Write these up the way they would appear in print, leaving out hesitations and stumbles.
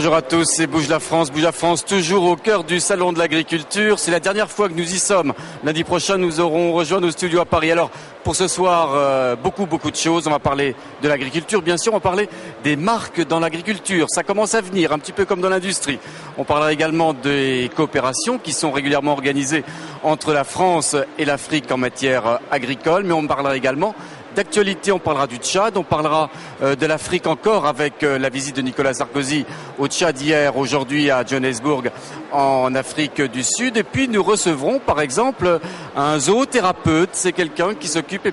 Bonjour à tous, c'est Bouge la France, toujours au cœur du salon de l'agriculture. C'est la dernière fois que nous y sommes. Lundi prochain, nous aurons rejoint nos studios à Paris. Alors, pour ce soir, beaucoup de choses. On va parler de l'agriculture, bien sûr. On va parler des marques dans l'agriculture. Ça commence à venir, un petit peu comme dans l'industrie. On parlera également des coopérations qui sont régulièrement organisées entre la France et l'Afrique en matière agricole. Mais on parlera également d'actualité, on parlera du Tchad, on parlera de l'Afrique encore avec la visite de Nicolas Sarkozy au Tchad hier, aujourd'hui à Johannesburg en Afrique du Sud. Et puis nous recevrons par exemple un zoothérapeute, c'est quelqu'un qui s'occupe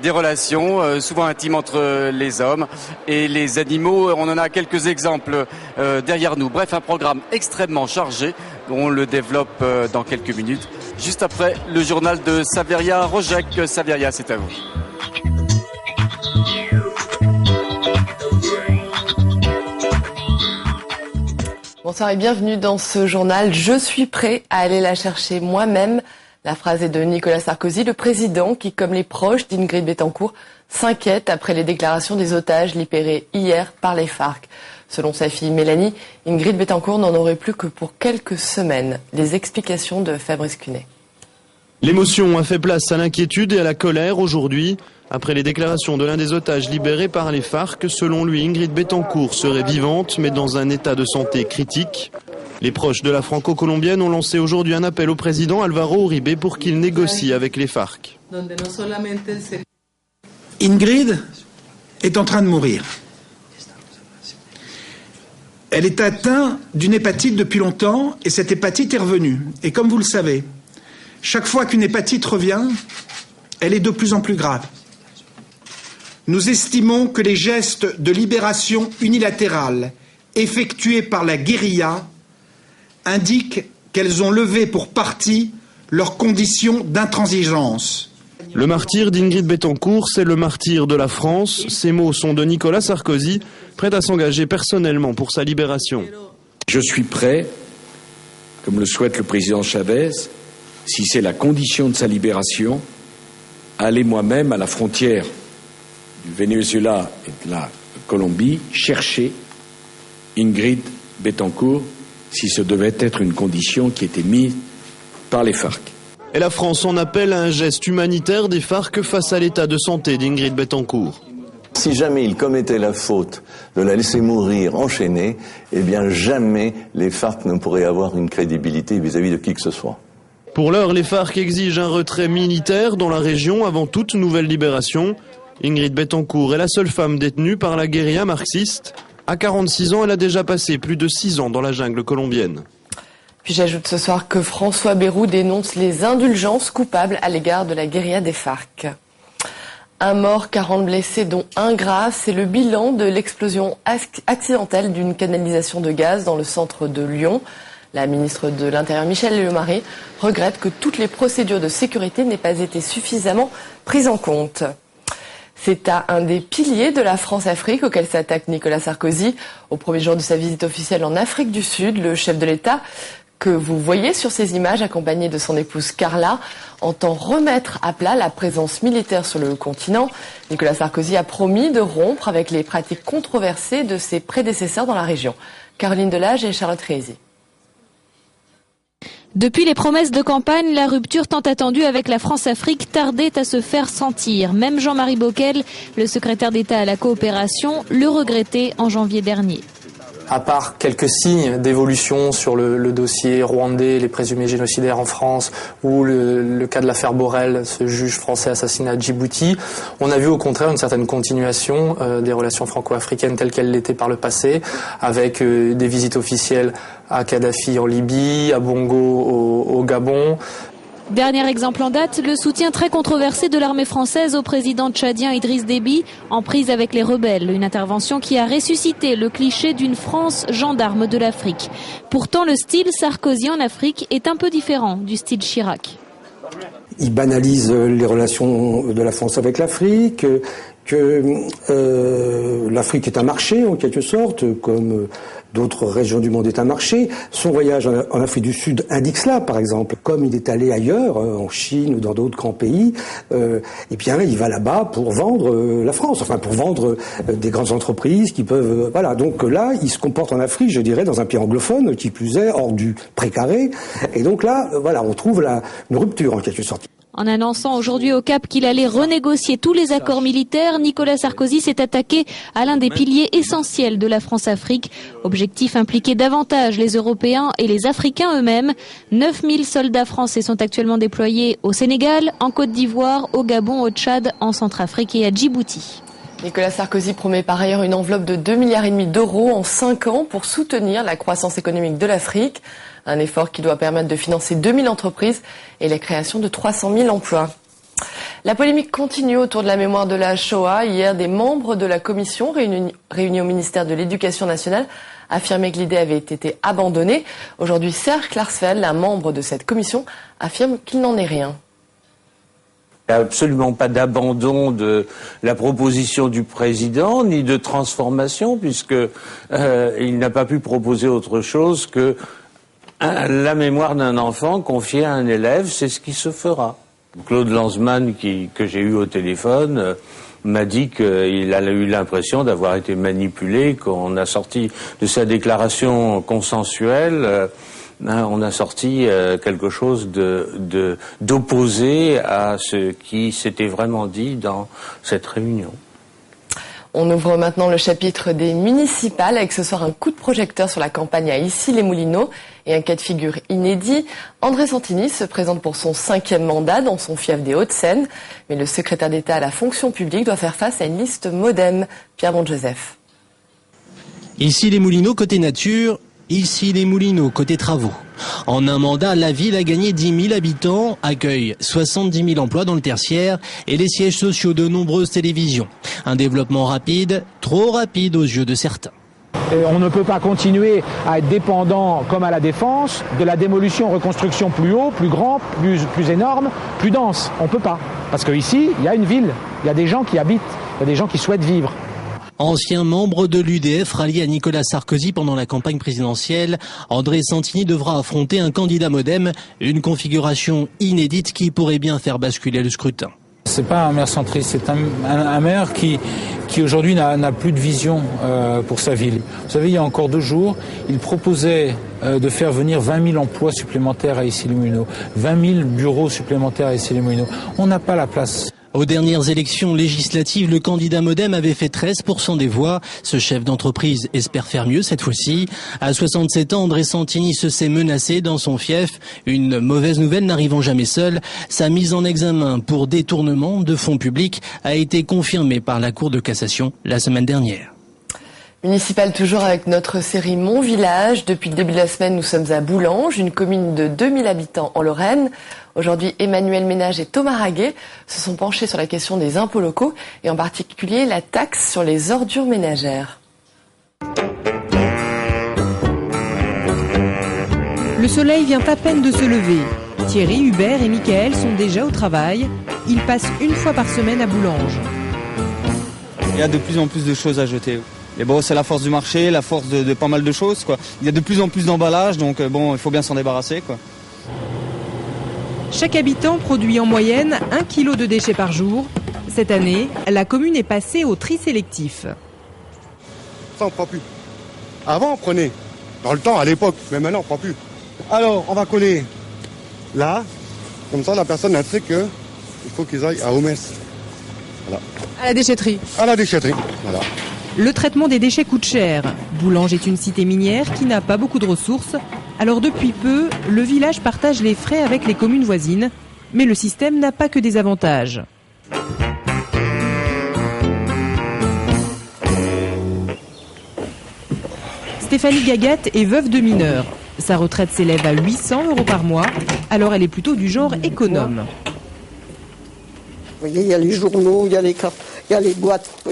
des relations souvent intimes entre les hommes et les animaux. On en a quelques exemples derrière nous. Bref, un programme extrêmement chargé. On le développe dans quelques minutes, juste après le journal de Saveria Rojek. Saveria, c'est à vous. Bonsoir et bienvenue dans ce journal. Je suis prêt à aller la chercher moi-même. La phrase est de Nicolas Sarkozy, le président qui, comme les proches d'Ingrid Betancourt, s'inquiète après les déclarations des otages libérés hier par les FARC. Selon sa fille Mélanie, Ingrid Betancourt n'en aurait plus que pour quelques semaines. Les explications de Fabrice Cunet. L'émotion a fait place à l'inquiétude et à la colère aujourd'hui. Après les déclarations de l'un des otages libérés par les FARC, selon lui, Ingrid Betancourt serait vivante, mais dans un état de santé critique. Les proches de la franco-colombienne ont lancé aujourd'hui un appel au président Alvaro Uribe pour qu'il négocie avec les FARC. Ingrid est en train de mourir. Elle est atteinte d'une hépatite depuis longtemps et cette hépatite est revenue. Et comme vous le savez, chaque fois qu'une hépatite revient, elle est de plus en plus grave. Nous estimons que les gestes de libération unilatérale effectués par la guérilla indiquent qu'elles ont levé pour partie leurs conditions d'intransigeance. Le martyr d'Ingrid Betancourt, c'est le martyr de la France. Ces mots sont de Nicolas Sarkozy, prêt à s'engager personnellement pour sa libération. Je suis prêt, comme le souhaite le président Chavez, si c'est la condition de sa libération, à aller moi-même à la frontière du Venezuela et de la Colombie, chercher Ingrid Betancourt, si ce devait être une condition qui était mise par les FARC. Et la France en appelle à un geste humanitaire des FARC face à l'état de santé d'Ingrid Betancourt. Si jamais il commettait la faute de la laisser mourir enchaînée, eh bien jamais les FARC ne pourraient avoir une crédibilité vis-à-vis de qui que ce soit. Pour l'heure, les FARC exigent un retrait militaire dans la région avant toute nouvelle libération. Ingrid Betancourt est la seule femme détenue par la guérilla marxiste. À 46 ans, elle a déjà passé plus de 6 ans dans la jungle colombienne. Puis j'ajoute ce soir que François Bayrou dénonce les indulgences coupables à l'égard de la guérilla des FARC. Un mort, 40 blessés, dont un grave, c'est le bilan de l'explosion accidentelle d'une canalisation de gaz dans le centre de Lyon. La ministre de l'Intérieur, Michèle Lemaré, regrette que toutes les procédures de sécurité n'aient pas été suffisamment prises en compte. C'est à un des piliers de la France-Afrique auquel s'attaque Nicolas Sarkozy. Au premier jour de sa visite officielle en Afrique du Sud, le chef de l'État, que vous voyez sur ces images, accompagné de son épouse Carla, entend remettre à plat la présence militaire sur le continent. Nicolas Sarkozy a promis de rompre avec les pratiques controversées de ses prédécesseurs dans la région. Caroline Delage et Charlotte Rézy. Depuis les promesses de campagne, la rupture tant attendue avec la France-Afrique tardait à se faire sentir. Même Jean-Marie Bockel, le secrétaire d'État à la coopération, le regrettait en janvier dernier. À part quelques signes d'évolution sur le dossier rwandais, les présumés génocidaires en France, ou le cas de l'affaire Borrell, ce juge français assassiné à Djibouti, on a vu au contraire une certaine continuation des relations franco-africaines telles qu'elles l'étaient par le passé, avec des visites officielles à Kadhafi en Libye, à Bongo au Gabon. Dernier exemple en date, le soutien très controversé de l'armée française au président tchadien Idriss Déby, en prise avec les rebelles. Une intervention qui a ressuscité le cliché d'une France gendarme de l'Afrique. Pourtant, le style Sarkozy en Afrique est un peu différent du style Chirac. Il banalise les relations de la France avec l'Afrique, que l'Afrique est un marché en quelque sorte, comme d'autres régions du monde est un marché. Son voyage en Afrique du Sud indique cela, par exemple. Comme il est allé ailleurs, en Chine ou dans d'autres grands pays, eh bien, il va là-bas pour vendre la France, enfin pour vendre des grandes entreprises qui peuvent... voilà, donc là, il se comporte en Afrique, je dirais, dans un pays anglophone, qui plus est, hors du précaré. Et donc là, voilà, on trouve une rupture en quelque sorte. En annonçant aujourd'hui au Cap qu'il allait renégocier tous les accords militaires, Nicolas Sarkozy s'est attaqué à l'un des piliers essentiels de la France-Afrique. Objectif impliquer davantage les Européens et les Africains eux-mêmes. 9000 soldats français sont actuellement déployés au Sénégal, en Côte d'Ivoire, au Gabon, au Tchad, en Centrafrique et à Djibouti. Nicolas Sarkozy promet par ailleurs une enveloppe de 2,5 milliards d'euros en 5 ans pour soutenir la croissance économique de l'Afrique. Un effort qui doit permettre de financer 2000 entreprises et la création de 300 000 emplois. La polémique continue autour de la mémoire de la Shoah. Hier, des membres de la commission réunis au ministère de l'Éducation nationale affirmaient que l'idée avait été abandonnée. Aujourd'hui, Serge Klarsfeld, un membre de cette commission, affirme qu'il n'en est rien. Il n'y a absolument pas d'abandon de la proposition du président, ni de transformation, puisque il n'a pas pu proposer autre chose que la mémoire d'un enfant confiée à un élève, c'est ce qui se fera. Claude Lanzmann, que j'ai eu au téléphone, m'a dit qu'il a eu l'impression d'avoir été manipulé, qu'on a sorti de sa déclaration consensuelle, on a sorti quelque chose d'opposé à ce qui s'était vraiment dit dans cette réunion. On ouvre maintenant le chapitre des municipales avec ce soir un coup de projecteur sur la campagne à Issy-les-Moulineaux et un cas de figure inédit. André Santini se présente pour son 5e mandat dans son fief des Hauts-de-Seine. Mais le secrétaire d'État à la fonction publique doit faire face à une liste MoDem. Pierre Montjoseph. Issy-les-Moulineaux côté nature, Issy-les-Moulineaux côté travaux. En un mandat, la ville a gagné 10 000 habitants, accueille 70 000 emplois dans le tertiaire et les sièges sociaux de nombreuses télévisions. Un développement rapide, trop rapide aux yeux de certains. Et on ne peut pas continuer à être dépendant, comme à la Défense, de la démolition, reconstruction plus haut, plus grand, plus énorme, plus dense. On ne peut pas. Parce qu'ici, il y a une ville, il y a des gens qui habitent, il y a des gens qui souhaitent vivre. Ancien membre de l'UDF rallié à Nicolas Sarkozy pendant la campagne présidentielle, André Santini devra affronter un candidat MoDem, une configuration inédite qui pourrait bien faire basculer le scrutin. C'est pas un maire centriste, c'est un maire qui aujourd'hui n'a plus de vision pour sa ville. Vous savez, il y a encore 2 jours, il proposait de faire venir 20 000 emplois supplémentaires à Issy-les-Moulineaux, 20 000 bureaux supplémentaires à Issy-les-Moulineaux. On n'a pas la place. Aux dernières élections législatives, le candidat MoDem avait fait 13% des voix. Ce chef d'entreprise espère faire mieux cette fois-ci. À 67 ans, André Santini se sait menacé dans son fief. Une mauvaise nouvelle n'arrivant jamais seule. Sa mise en examen pour détournement de fonds publics a été confirmée par la Cour de cassation la semaine dernière. Municipal toujours avec notre série Mon Village. Depuis le début de la semaine, nous sommes à Boulanges, une commune de 2000 habitants en Lorraine. Aujourd'hui, Emmanuel Ménage et Thomas Raguet se sont penchés sur la question des impôts locaux et en particulier la taxe sur les ordures ménagères. Le soleil vient à peine de se lever. Thierry, Hubert et Michael sont déjà au travail. Ils passent une fois par semaine à Boulanges. Il y a de plus en plus de choses à jeter. Et bon, c'est la force du marché, la force de pas mal de choses, quoi. Il y a de plus en plus d'emballages, donc bon, il faut bien s'en débarrasser, quoi. Chaque habitant produit en moyenne 1 kg de déchets par jour. Cette année, la commune est passée au tri sélectif. Ça, on ne prend plus. Avant, on prenait. Dans le temps, à l'époque, mais maintenant, on ne prend plus. Alors, on va coller là. Comme ça, la personne a sait qu'il faut qu'ils aillent à Homès. Voilà. À la déchetterie. À la déchetterie, voilà. Le traitement des déchets coûte cher. Boulanges est une cité minière qui n'a pas beaucoup de ressources. Alors depuis peu, le village partage les frais avec les communes voisines. Mais le système n'a pas que des avantages. Stéphanie Gagat est veuve de mineur. Sa retraite s'élève à 800 € par mois. Alors elle est plutôt du genre économe. Vous voyez, il y a les journaux, il y a les cartes. Il y a les boîtes, vous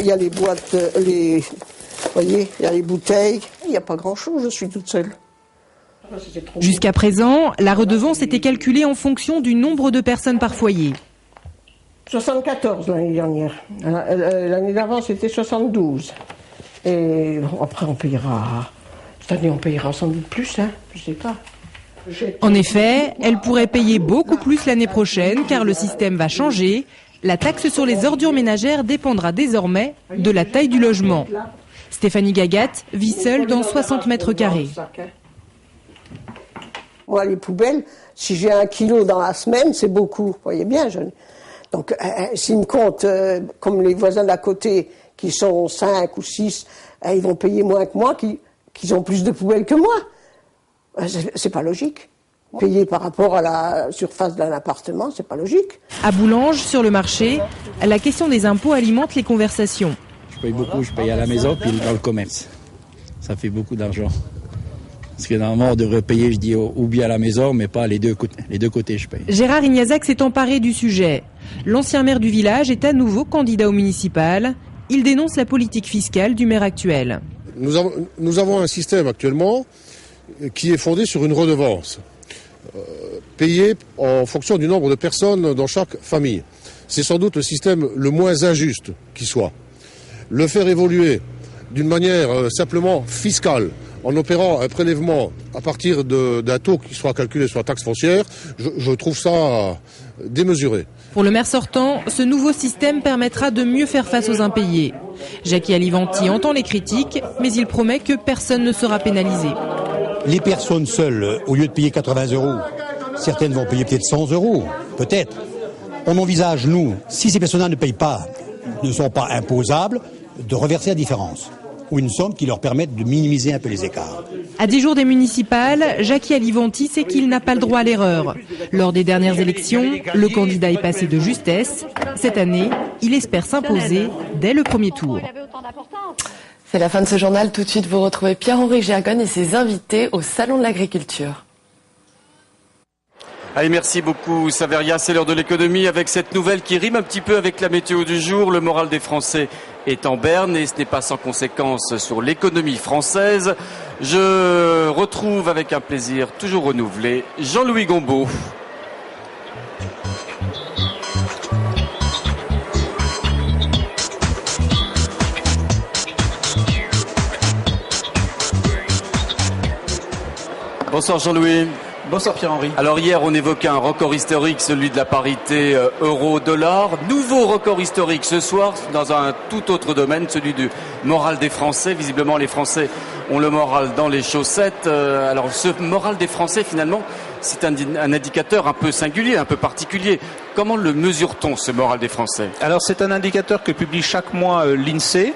voyez, il y a les bouteilles. Il n'y a pas grand-chose, je suis toute seule. Jusqu'à présent, la redevance était calculée en fonction du nombre de personnes par foyer. 74 l'année dernière. L'année d'avant, c'était 72. Et bon, après, on payera Cette année, on payera sans doute plus, hein. Je sais pas. En effet, elle pourrait payer beaucoup plus l'année prochaine car le système va changer. La taxe sur les ordures ménagères dépendra désormais de la taille du logement. Stéphanie Gagat vit seule dans 60 mètres carrés. Moi, les poubelles, si j'ai 1 kilo dans la semaine, c'est beaucoup. Vous voyez bien, donc s'ils me comptent, comme les voisins d'à côté, qui sont 5 ou 6, ils vont payer moins que moi, qui ont plus de poubelles que moi. C'est pas logique. Payer par rapport à la surface d'un appartement, c'est pas logique. À Boulange, sur le marché, la question des impôts alimente les conversations. Je paye beaucoup, je paye à la maison puis dans le commerce. Ça fait beaucoup d'argent. Parce que normalement, on devrait payer, je dis, ou bien à la maison, mais pas les deux côtés, je paye. Gérard Ignazac s'est emparé du sujet. L'ancien maire du village est à nouveau candidat au municipal. Il dénonce la politique fiscale du maire actuel. Nous avons un système actuellement qui est fondé sur une redevance payée en fonction du nombre de personnes dans chaque famille. C'est sans doute le système le moins injuste qui soit. Le faire évoluer d'une manière simplement fiscale, en opérant un prélèvement à partir d'un taux qui soit calculé sur la taxe foncière, je trouve ça démesuré. Pour le maire sortant, ce nouveau système permettra de mieux faire face aux impayés. Jackie Alivanti entend les critiques, mais il promet que personne ne sera pénalisé. Les personnes seules, au lieu de payer 80 €, certaines vont payer peut-être 100 €, peut-être. On envisage, nous, si ces personnes-là ne sont pas imposables, de reverser la différence, ou une somme qui leur permette de minimiser un peu les écarts. À 10 jours des municipales, Jackie Alivanti sait qu'il n'a pas le droit à l'erreur. Lors des dernières élections, le candidat est passé de justesse. Cette année, il espère s'imposer dès le premier tour. C'est la fin de ce journal. Tout de suite, vous retrouvez Pierre-Henri Gergonne et ses invités au Salon de l'Agriculture. Allez, merci beaucoup Saveria, c'est l'heure de l'économie avec cette nouvelle qui rime un petit peu avec la météo du jour. Le moral des Français est en berne et ce n'est pas sans conséquence sur l'économie française. Je retrouve avec un plaisir toujours renouvelé Jean-Louis Gombaud. Bonsoir Jean-Louis. Bonsoir Pierre-Henri. Alors hier on évoquait un record historique, celui de la parité euro-dollar. Nouveau record historique ce soir dans un tout autre domaine, celui du moral des Français. Visiblement les Français ont le moral dans les chaussettes. Alors ce moral des Français finalement c'est un indicateur un peu singulier, un peu particulier. Comment le mesure-t-on ce moral des Français? Alors c'est un indicateur que publie chaque mois l'INSEE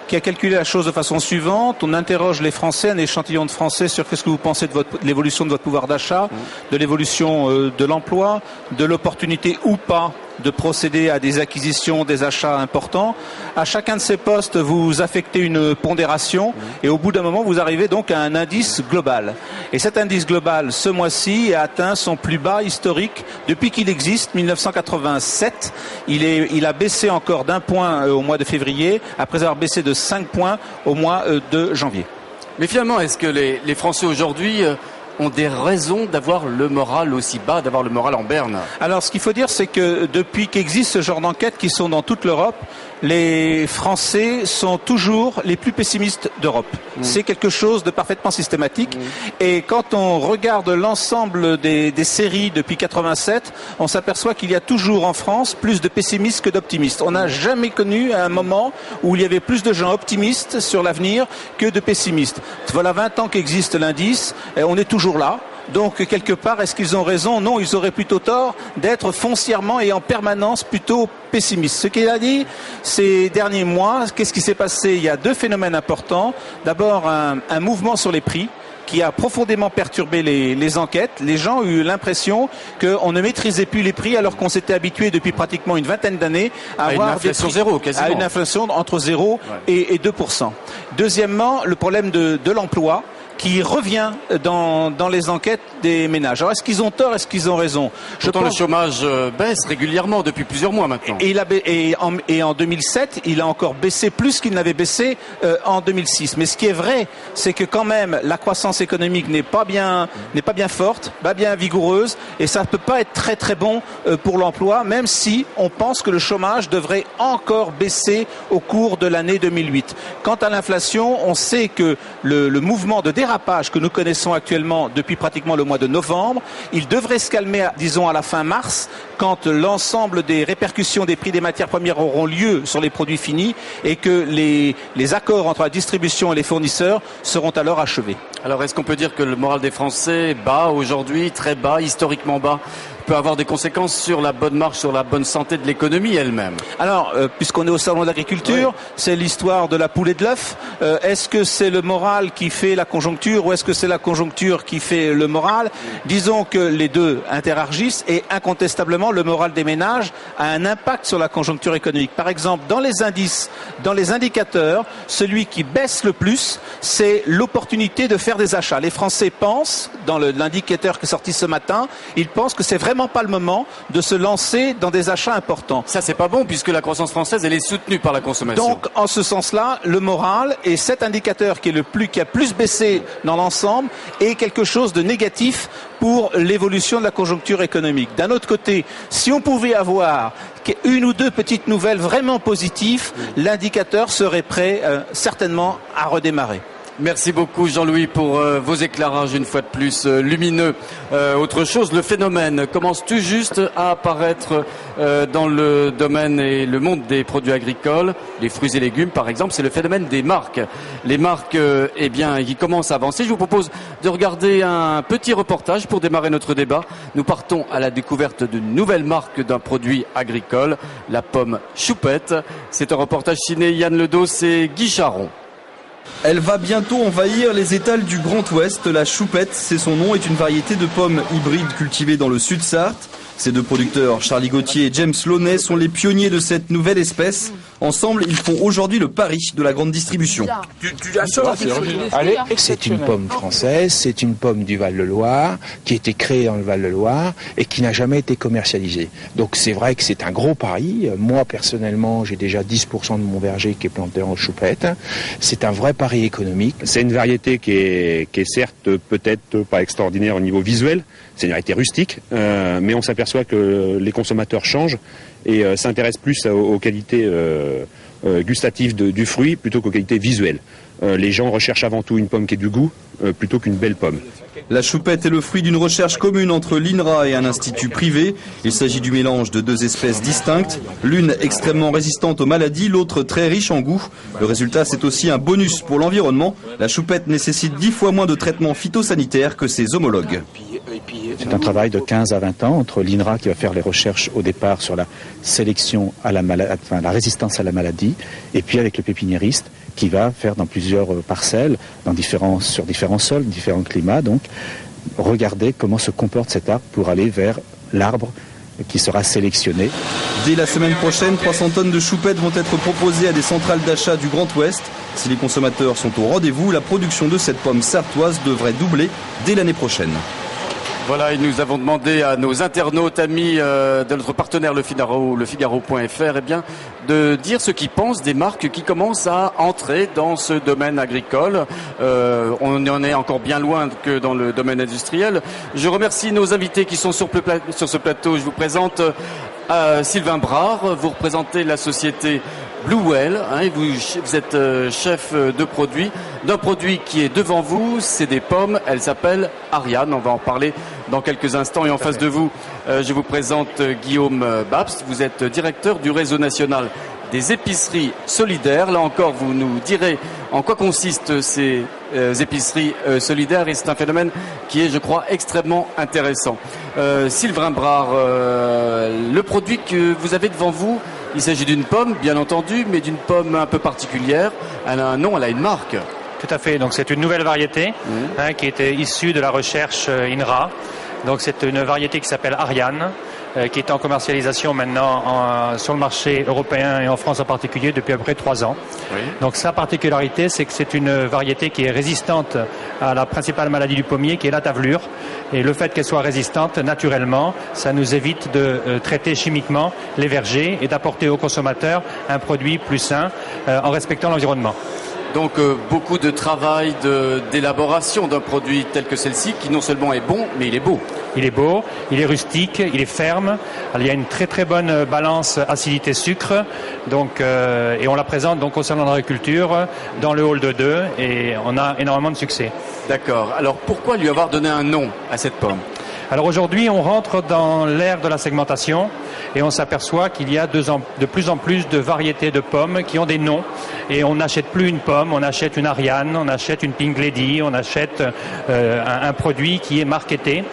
qui a calculé la chose de façon suivante. On interroge les Français, un échantillon de Français sur qu'est-ce que vous pensez de l'évolution de votre pouvoir d'achat, de l'évolution de l'emploi, de l'opportunité ou pas de procéder à des acquisitions, des achats importants. À chacun de ces postes, vous affectez une pondération et au bout d'un moment, vous arrivez donc à un indice global. Et cet indice global, ce mois-ci, a atteint son plus bas historique depuis qu'il existe, 1987. Il a baissé encore d'1 point au mois de février, après avoir baissé de 5 points au mois de janvier. Mais finalement, est-ce que les Français aujourd'hui ont des raisons d'avoir le moral aussi bas, d'avoir le moral en berne? Alors, ce qu'il faut dire, c'est que depuis qu'existe ce genre d'enquêtes qui sont dans toute l'Europe, les Français sont toujours les plus pessimistes d'Europe. C'est quelque chose de parfaitement systématique. Et quand on regarde l'ensemble des séries depuis 87, on s'aperçoit qu'il y a toujours en France plus de pessimistes que d'optimistes. On n'a jamais connu un moment où il y avait plus de gens optimistes sur l'avenir que de pessimistes. Voilà 20 ans qu'existe l'indice, et on est toujours là. Donc, quelque part, est-ce qu'ils ont raison? Non, ils auraient plutôt tort d'être foncièrement et en permanence plutôt pessimistes. Ce qu'il a dit ces derniers mois, qu'est-ce qui s'est passé? Il y a 2 phénomènes importants. D'abord, un mouvement sur les prix qui a profondément perturbé les enquêtes. Les gens ont eu l'impression qu'on ne maîtrisait plus les prix alors qu'on s'était habitué depuis pratiquement une vingtaine d'années à avoir une inflation zéro, quasiment. À une inflation entre 0 et 2%. Deuxièmement, le problème de l'emploi, qui revient dans les enquêtes des ménages. Alors est-ce qu'ils ont tort, est-ce qu'ils ont raison? Pourtant le chômage baisse régulièrement depuis plusieurs mois maintenant. Et en 2007, il a encore baissé plus qu'il n'avait baissé en 2006. Mais ce qui est vrai, c'est que quand même la croissance économique n'est pas bien forte, pas bien vigoureuse, et ça ne peut pas être très très bon pour l'emploi, même si on pense que le chômage devrait encore baisser au cours de l'année 2008. Quant à l'inflation, on sait que le mouvement de dérapage que nous connaissons actuellement depuis pratiquement le mois de novembre, il devrait se calmer, disons, à la fin mars, quand l'ensemble des répercussions des prix des matières premières auront lieu sur les produits finis et que les accords entre la distribution et les fournisseurs seront alors achevés. Alors est-ce qu'on peut dire que le moral des Français est bas aujourd'hui, très bas, historiquement bas, peut avoir des conséquences sur la bonne marche, sur la bonne santé de l'économie elle-même? Alors, puisqu'on est au salon de l'agriculture, oui, c'est l'histoire de la poule et de l'œuf. Est-ce que c'est le moral qui fait la conjoncture ou est-ce que c'est la conjoncture qui fait le moral? Disons que les deux interagissent et incontestablement le moral des ménages a un impact sur la conjoncture économique. Par exemple, dans les indices, dans les indicateurs, celui qui baisse le plus, c'est l'opportunité de faire des achats. Les Français pensent, dans l'indicateur qui est sorti ce matin, ils pensent que c'est vraiment pas le moment de se lancer dans des achats importants. Ça, c'est pas bon puisque la croissance française, elle est soutenue par la consommation. Donc, en ce sens-là, le moral et cet indicateur qui a plus baissé dans l'ensemble est quelque chose de négatif pour l'évolution de la conjoncture économique. D'un autre côté, si on pouvait avoir une ou deux petites nouvelles vraiment positives, l'indicateur serait prêt certainement à redémarrer. Merci beaucoup Jean-Louis pour vos éclairages une fois de plus lumineux. Autre chose, le phénomène commence tout juste à apparaître dans le domaine et le monde des produits agricoles, les fruits et légumes par exemple, c'est le phénomène des marques. Les marques, qui commencent à avancer. Je vous propose de regarder un petit reportage pour démarrer notre débat. Nous partons à la découverte d'une nouvelle marque d'un produit agricole, la pomme Choupette. C'est un reportage signé Yann Ledos et Guy Charon. Elle va bientôt envahir les étals du Grand Ouest. La Choupette, c'est son nom, est une variété de pommes hybrides cultivée dans le Sud-Sarthe. Ces deux producteurs, Charlie Gauthier et James Launay, sont les pionniers de cette nouvelle espèce. Ensemble, ils font aujourd'hui le pari de la grande distribution. C'est une pomme française, c'est une pomme du Val-de-Loire, qui a été créée dans le Val-de-Loire et qui n'a jamais été commercialisée. Donc c'est vrai que c'est un gros pari. Moi, personnellement, j'ai déjà 10% de mon verger qui est planté en choupette. C'est un vrai pari économique. C'est une variété qui est certes peut-être pas extraordinaire au niveau visuel, c'est une variété rustique, mais on s'aperçoit que les consommateurs changent et s'intéressent plus aux qualités gustatives du fruit plutôt qu'aux qualités visuelles. Les gens recherchent avant tout une pomme qui ait du goût plutôt qu'une belle pomme. La choupette est le fruit d'une recherche commune entre l'INRA et un institut privé. Il s'agit du mélange de deux espèces distinctes, l'une extrêmement résistante aux maladies, l'autre très riche en goût. Le résultat, c'est aussi un bonus pour l'environnement. La choupette nécessite 10 fois moins de traitements phytosanitaires que ses homologues. C'est un travail de 15 à 20 ans entre l'INRA qui va faire les recherches au départ sur la sélection à la résistance à la maladie, et puis avec le pépiniériste qui va faire dans plusieurs parcelles, sur différents sols, différents climats, donc regarder comment se comporte cet arbre pour aller vers l'arbre qui sera sélectionné. Dès la semaine prochaine, 300 tonnes de choupettes vont être proposées à des centrales d'achat du Grand Ouest. Si les consommateurs sont au rendez-vous, la production de cette pomme sartoise devrait doubler dès l'année prochaine. Voilà, et nous avons demandé à nos internautes amis de notre partenaire Le Figaro.fr, de dire ce qu'ils pensent des marques qui commencent à entrer dans ce domaine agricole. On en est encore bien loin que dans le domaine industriel. Je remercie nos invités qui sont sur ce plateau. Je vous présente Sylvain Brard, vous représentez la société Bluewell, et vous êtes chef de produit, d'un produit qui est devant vous, c'est des pommes, elles s'appellent Ariane, on va en parler dans quelques instants. Et en face de vous, je vous présente Guillaume Babst, vous êtes directeur du réseau national des épiceries solidaires. Là encore, vous nous direz en quoi consistent ces épiceries solidaires, et c'est un phénomène qui est, je crois, extrêmement intéressant. Sylvain Brard, le produit que vous avez devant vous, il s'agit d'une pomme, bien entendu, mais d'une pomme un peu particulière. Elle a un nom, elle a une marque. Tout à fait. Donc c'est une nouvelle variété qui était issue de la recherche INRA. Donc c'est une variété qui s'appelle Ariane. qui est en commercialisation maintenant sur le marché européen et en France en particulier depuis à peu près 3 ans. Oui. Donc sa particularité, c'est que c'est une variété qui est résistante à la principale maladie du pommier, qui est la tavelure. Et le fait qu'elle soit résistante, naturellement, ça nous évite de traiter chimiquement les vergers et d'apporter aux consommateurs un produit plus sain en respectant l'environnement. Donc beaucoup de travail d'élaboration d'un produit tel que celle-ci qui non seulement est bon, mais il est beau. Il est beau, il est rustique, il est ferme. Alors, il y a une très très bonne balance acidité-sucre. Donc, et on la présente donc au Salon de l'Agriculture dans le hall de 2 et on a énormément de succès. D'accord. Alors pourquoi lui avoir donné un nom à cette pomme ? Alors aujourd'hui, on rentre dans l'ère de la segmentation et on s'aperçoit qu'il y a de plus en plus de variétés de pommes qui ont des noms. Et on n'achète plus une pomme, on achète une Ariane, on achète une Pink Lady, on achète un produit qui est marketé.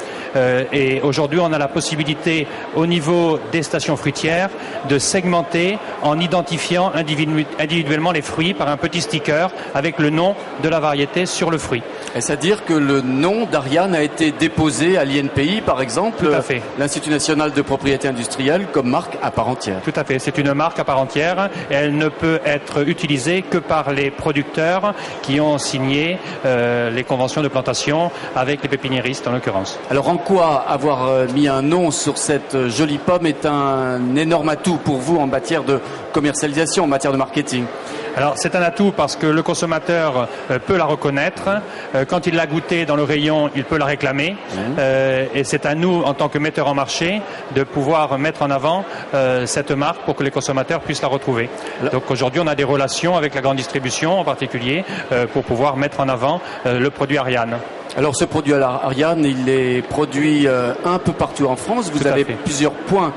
Et aujourd'hui, on a la possibilité, au niveau des stations fruitières, de segmenter en identifiant individuellement les fruits par un petit sticker avec le nom de la variété sur le fruit. Est-ce à dire que le nom d'Ariane a été déposé à l'INPI, par exemple, Tout à fait. l'Institut national de propriété industrielle, comme marque à part entière? Tout à fait. C'est une marque à part entière et elle ne peut être utilisée que par les producteurs qui ont signé les conventions de plantation avec les pépiniéristes en l'occurrence. Alors en quoi avoir mis un nom sur cette jolie pomme est un énorme atout pour vous en matière de commercialisation, en matière de marketing? Alors c'est un atout parce que le consommateur peut la reconnaître. Quand il l'a goûtée dans le rayon, il peut la réclamer. Et c'est à nous, en tant que metteurs en marché, de pouvoir mettre en avant cette marque pour que les consommateurs puissent la retrouver. Donc aujourd'hui, on a des relations avec la grande distribution en particulier pour pouvoir mettre en avant le produit Ariane. Alors ce produit Ariane, il est produit un peu partout en France. Vous avez plusieurs points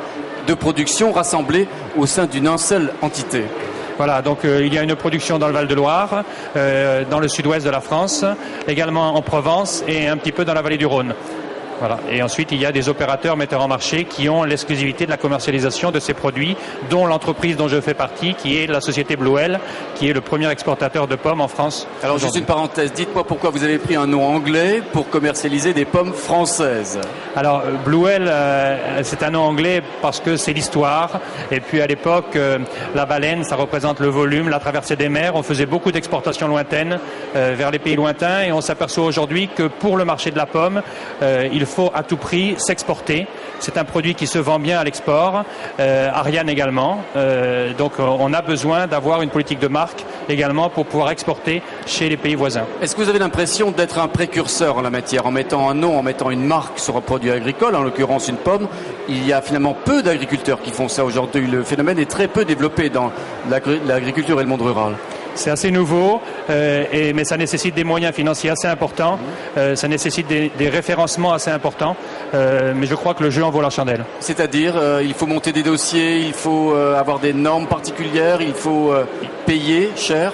de production rassemblés au sein d'une seule entité. Voilà, donc il y a une production dans le Val-de-Loire, dans le sud-ouest de la France, également en Provence et un petit peu dans la vallée du Rhône. Voilà. Et ensuite, il y a des opérateurs metteurs en marché qui ont l'exclusivité de la commercialisation de ces produits, dont l'entreprise dont je fais partie, qui est la société Bluel, qui est le premier exportateur de pommes en France. Alors juste une parenthèse, dites-moi pourquoi vous avez pris un nom anglais pour commercialiser des pommes françaises. Alors Bluel, c'est un nom anglais parce que c'est l'histoire. Et puis à l'époque, la baleine, ça représente le volume, la traversée des mers. On faisait beaucoup d'exportations lointaines vers les pays lointains et on s'aperçoit aujourd'hui que pour le marché de la pomme, il faut à tout prix s'exporter. C'est un produit qui se vend bien à l'export, Ariane également. Donc on a besoin d'avoir une politique de marque également pour pouvoir exporter chez les pays voisins. Est-ce que vous avez l'impression d'être un précurseur en la matière, en mettant un nom, en mettant une marque sur un produit agricole, en l'occurrence une pomme? Il y a finalement peu d'agriculteurs qui font ça aujourd'hui. Le phénomène est très peu développé dans l'agriculture et le monde rural. C'est assez nouveau, mais ça nécessite des moyens financiers assez importants, ça nécessite des référencements assez importants, mais je crois que le jeu en vaut la chandelle. C'est-à-dire, il faut monter des dossiers, il faut avoir des normes particulières, il faut payer cher?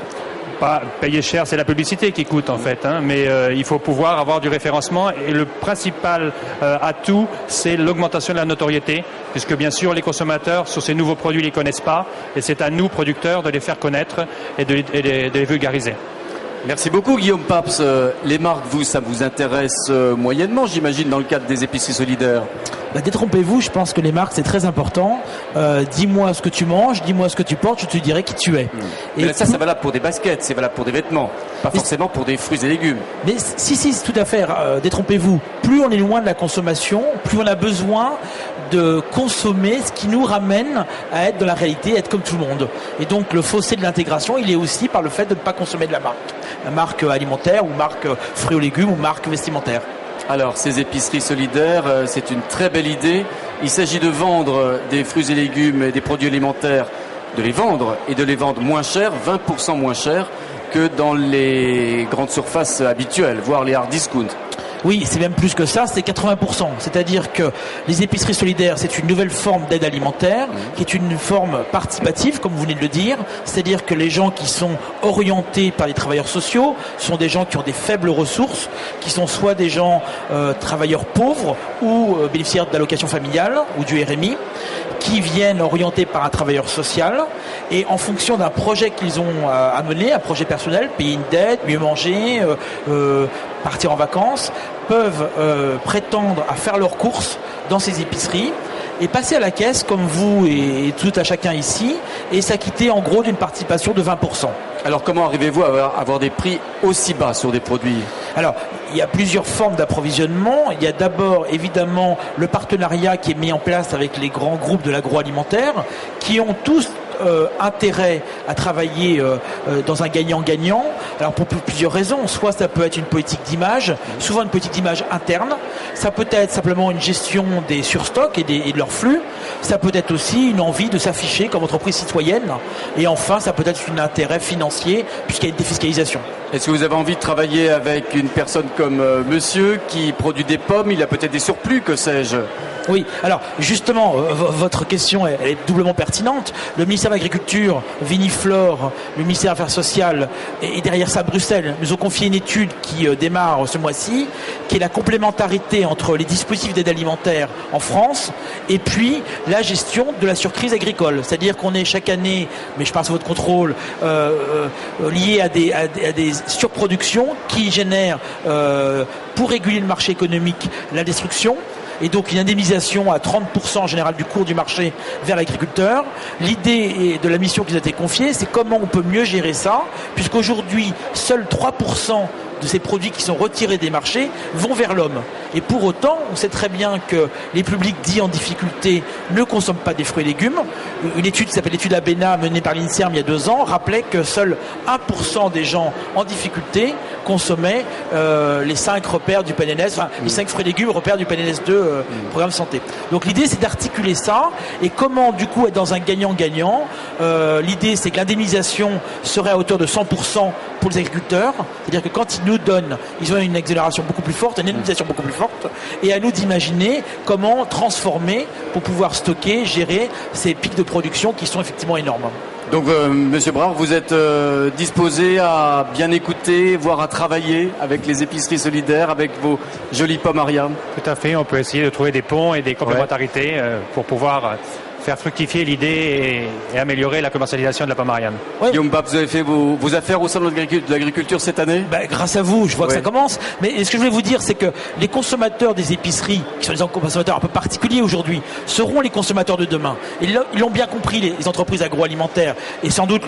Pas payer cher, c'est la publicité qui coûte en fait, hein, mais il faut pouvoir avoir du référencement et le principal atout, c'est l'augmentation de la notoriété, puisque bien sûr les consommateurs sur ces nouveaux produits ne les connaissent pas et c'est à nous producteurs de les faire connaître et de les vulgariser. Merci beaucoup Guillaume Paps. Les marques, ça vous intéresse moyennement, j'imagine, dans le cadre des épiceries solidaires? Détrompez-vous, je pense que les marques c'est très important. Dis-moi ce que tu manges, dis-moi ce que tu portes, je te dirai qui tu es. Mais là, ça c'est valable pour des baskets, c'est valable pour des vêtements, pas forcément pour des fruits et légumes. Mais si, tout à fait. Détrompez-vous. Plus on est loin de la consommation, plus on a besoin de consommer ce qui nous ramène à être dans la réalité, être comme tout le monde. Et donc le fossé de l'intégration, il est aussi par le fait de ne pas consommer de la marque alimentaire ou marque fruits ou légumes ou marque vestimentaire. Alors, ces épiceries solidaires, c'est une très belle idée. Il s'agit de vendre des fruits et légumes et des produits alimentaires, de les vendre et de les vendre moins cher, 20% moins cher que dans les grandes surfaces habituelles, voire les hard discount. Oui, c'est même plus que ça, c'est 80%. C'est-à-dire que les épiceries solidaires, c'est une nouvelle forme d'aide alimentaire, qui est une forme participative, comme vous venez de le dire. C'est-à-dire que les gens qui sont orientés par les travailleurs sociaux sont des gens qui ont des faibles ressources, qui sont soit des gens travailleurs pauvres ou bénéficiaires d'allocations familiales ou du RMI, qui viennent orientés par un travailleur social et en fonction d'un projet qu'ils ont à mener, un projet personnel, payer une dette, mieux manger, partir en vacances, peuvent prétendre à faire leurs courses dans ces épiceries et passer à la caisse comme vous et tout à chacun ici et s'acquitter en gros d'une participation de 20%. Alors comment arrivez-vous à avoir des prix aussi bas sur des produits ? Alors, il y a plusieurs formes d'approvisionnement. Il y a d'abord, évidemment, le partenariat qui est mis en place avec les grands groupes de l'agroalimentaire qui ont tous intérêt à travailler dans un gagnant-gagnant. Alors pour plusieurs raisons. Soit ça peut être une politique d'image, souvent une politique d'image interne. Ça peut être simplement une gestion des surstocks et de leurs flux. Ça peut être aussi une envie de s'afficher comme entreprise citoyenne. Et enfin, ça peut être un intérêt financier puisqu'il y a une défiscalisation. Est-ce que vous avez envie de travailler avec une personne comme monsieur qui produit des pommes? Il a peut-être des surplus, que sais-je? Oui, alors justement, votre question elle est doublement pertinente. Le ministère de l'Agriculture, Viniflore, le ministère des Affaires sociales et derrière ça Bruxelles nous ont confié une étude qui démarre ce mois-ci, qui est la complémentarité entre les dispositifs d'aide alimentaire en France et puis la gestion de la surcrise agricole. C'est-à-dire qu'on est chaque année, mais je passe à votre contrôle, lié à des surproductions qui génèrent, pour réguler le marché économique, la destruction. Et donc une indemnisation à 30% en général du cours du marché vers l'agriculteur. L'idée de la mission qui nous a été confiée, c'est comment on peut mieux gérer ça, puisqu'aujourd'hui, seuls 3% de ces produits qui sont retirés des marchés vont vers l'homme. Et pour autant, on sait très bien que les publics dits en difficulté ne consomment pas des fruits et légumes. Une étude qui s'appelle l'étude Abena menée par l'INSERM il y a 2 ans rappelait que seuls 1% des gens en difficulté consommaient les 5 repères du PNLS, enfin les 5 fruits et légumes repères du PNLS 2 programme santé. Donc l'idée c'est d'articuler ça et comment du coup être dans un gagnant-gagnant. L'idée c'est que l'indemnisation serait à hauteur de 100% pour les agriculteurs, c'est-à-dire que quand ils nous donnent, ils ont une exonération beaucoup plus forte, une indemnisation beaucoup plus forte, et à nous d'imaginer comment transformer pour pouvoir stocker, gérer ces pics de production qui sont effectivement énormes. Donc, Monsieur Brard, vous êtes disposé à bien écouter, voire à travailler avec les épiceries solidaires, avec vos jolies pommes Ariane? Tout à fait, on peut essayer de trouver des ponts et des complémentarités pour pouvoir faire fructifier l'idée et améliorer la commercialisation de la pomme Ariane. Ouais. Guillaume Babb, vous avez fait vos affaires au salon de l'agriculture cette année? Grâce à vous, je vois que ça commence. Mais ce que je voulais vous dire, c'est que les consommateurs des épiceries, qui sont des consommateurs un peu particuliers aujourd'hui, seront les consommateurs de demain. Et ils l'ont bien compris, les entreprises agroalimentaires. Et sans doute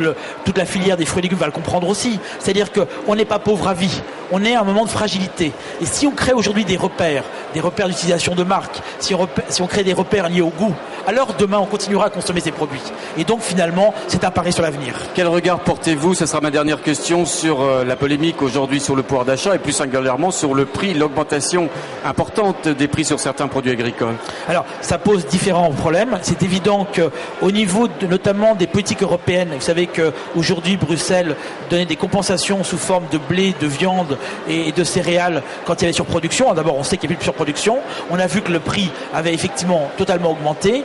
toute la filière des fruits et légumes va le comprendre aussi. C'est-à-dire qu'on n'est pas pauvre à vie. On est à un moment de fragilité. Et si on crée aujourd'hui des repères d'utilisation de marque, si on crée des repères liés au goût, alors demain on continuera à consommer ces produits. Et donc finalement, c'est un pari sur l'avenir. Quel regard portez-vous, ce sera ma dernière question, sur la polémique aujourd'hui sur le pouvoir d'achat et plus singulièrement sur le prix, l'augmentation importante des prix sur certains produits agricoles? Alors, ça pose différents problèmes. C'est évident qu'au niveau notamment des politiques européennes, vous savez qu'aujourd'hui Bruxelles donnait des compensations sous forme de blé, de viande et de céréales quand il y avait surproduction. D'abord, on sait qu'il y avait plus de surproduction. On a vu que le prix avait effectivement totalement augmenté.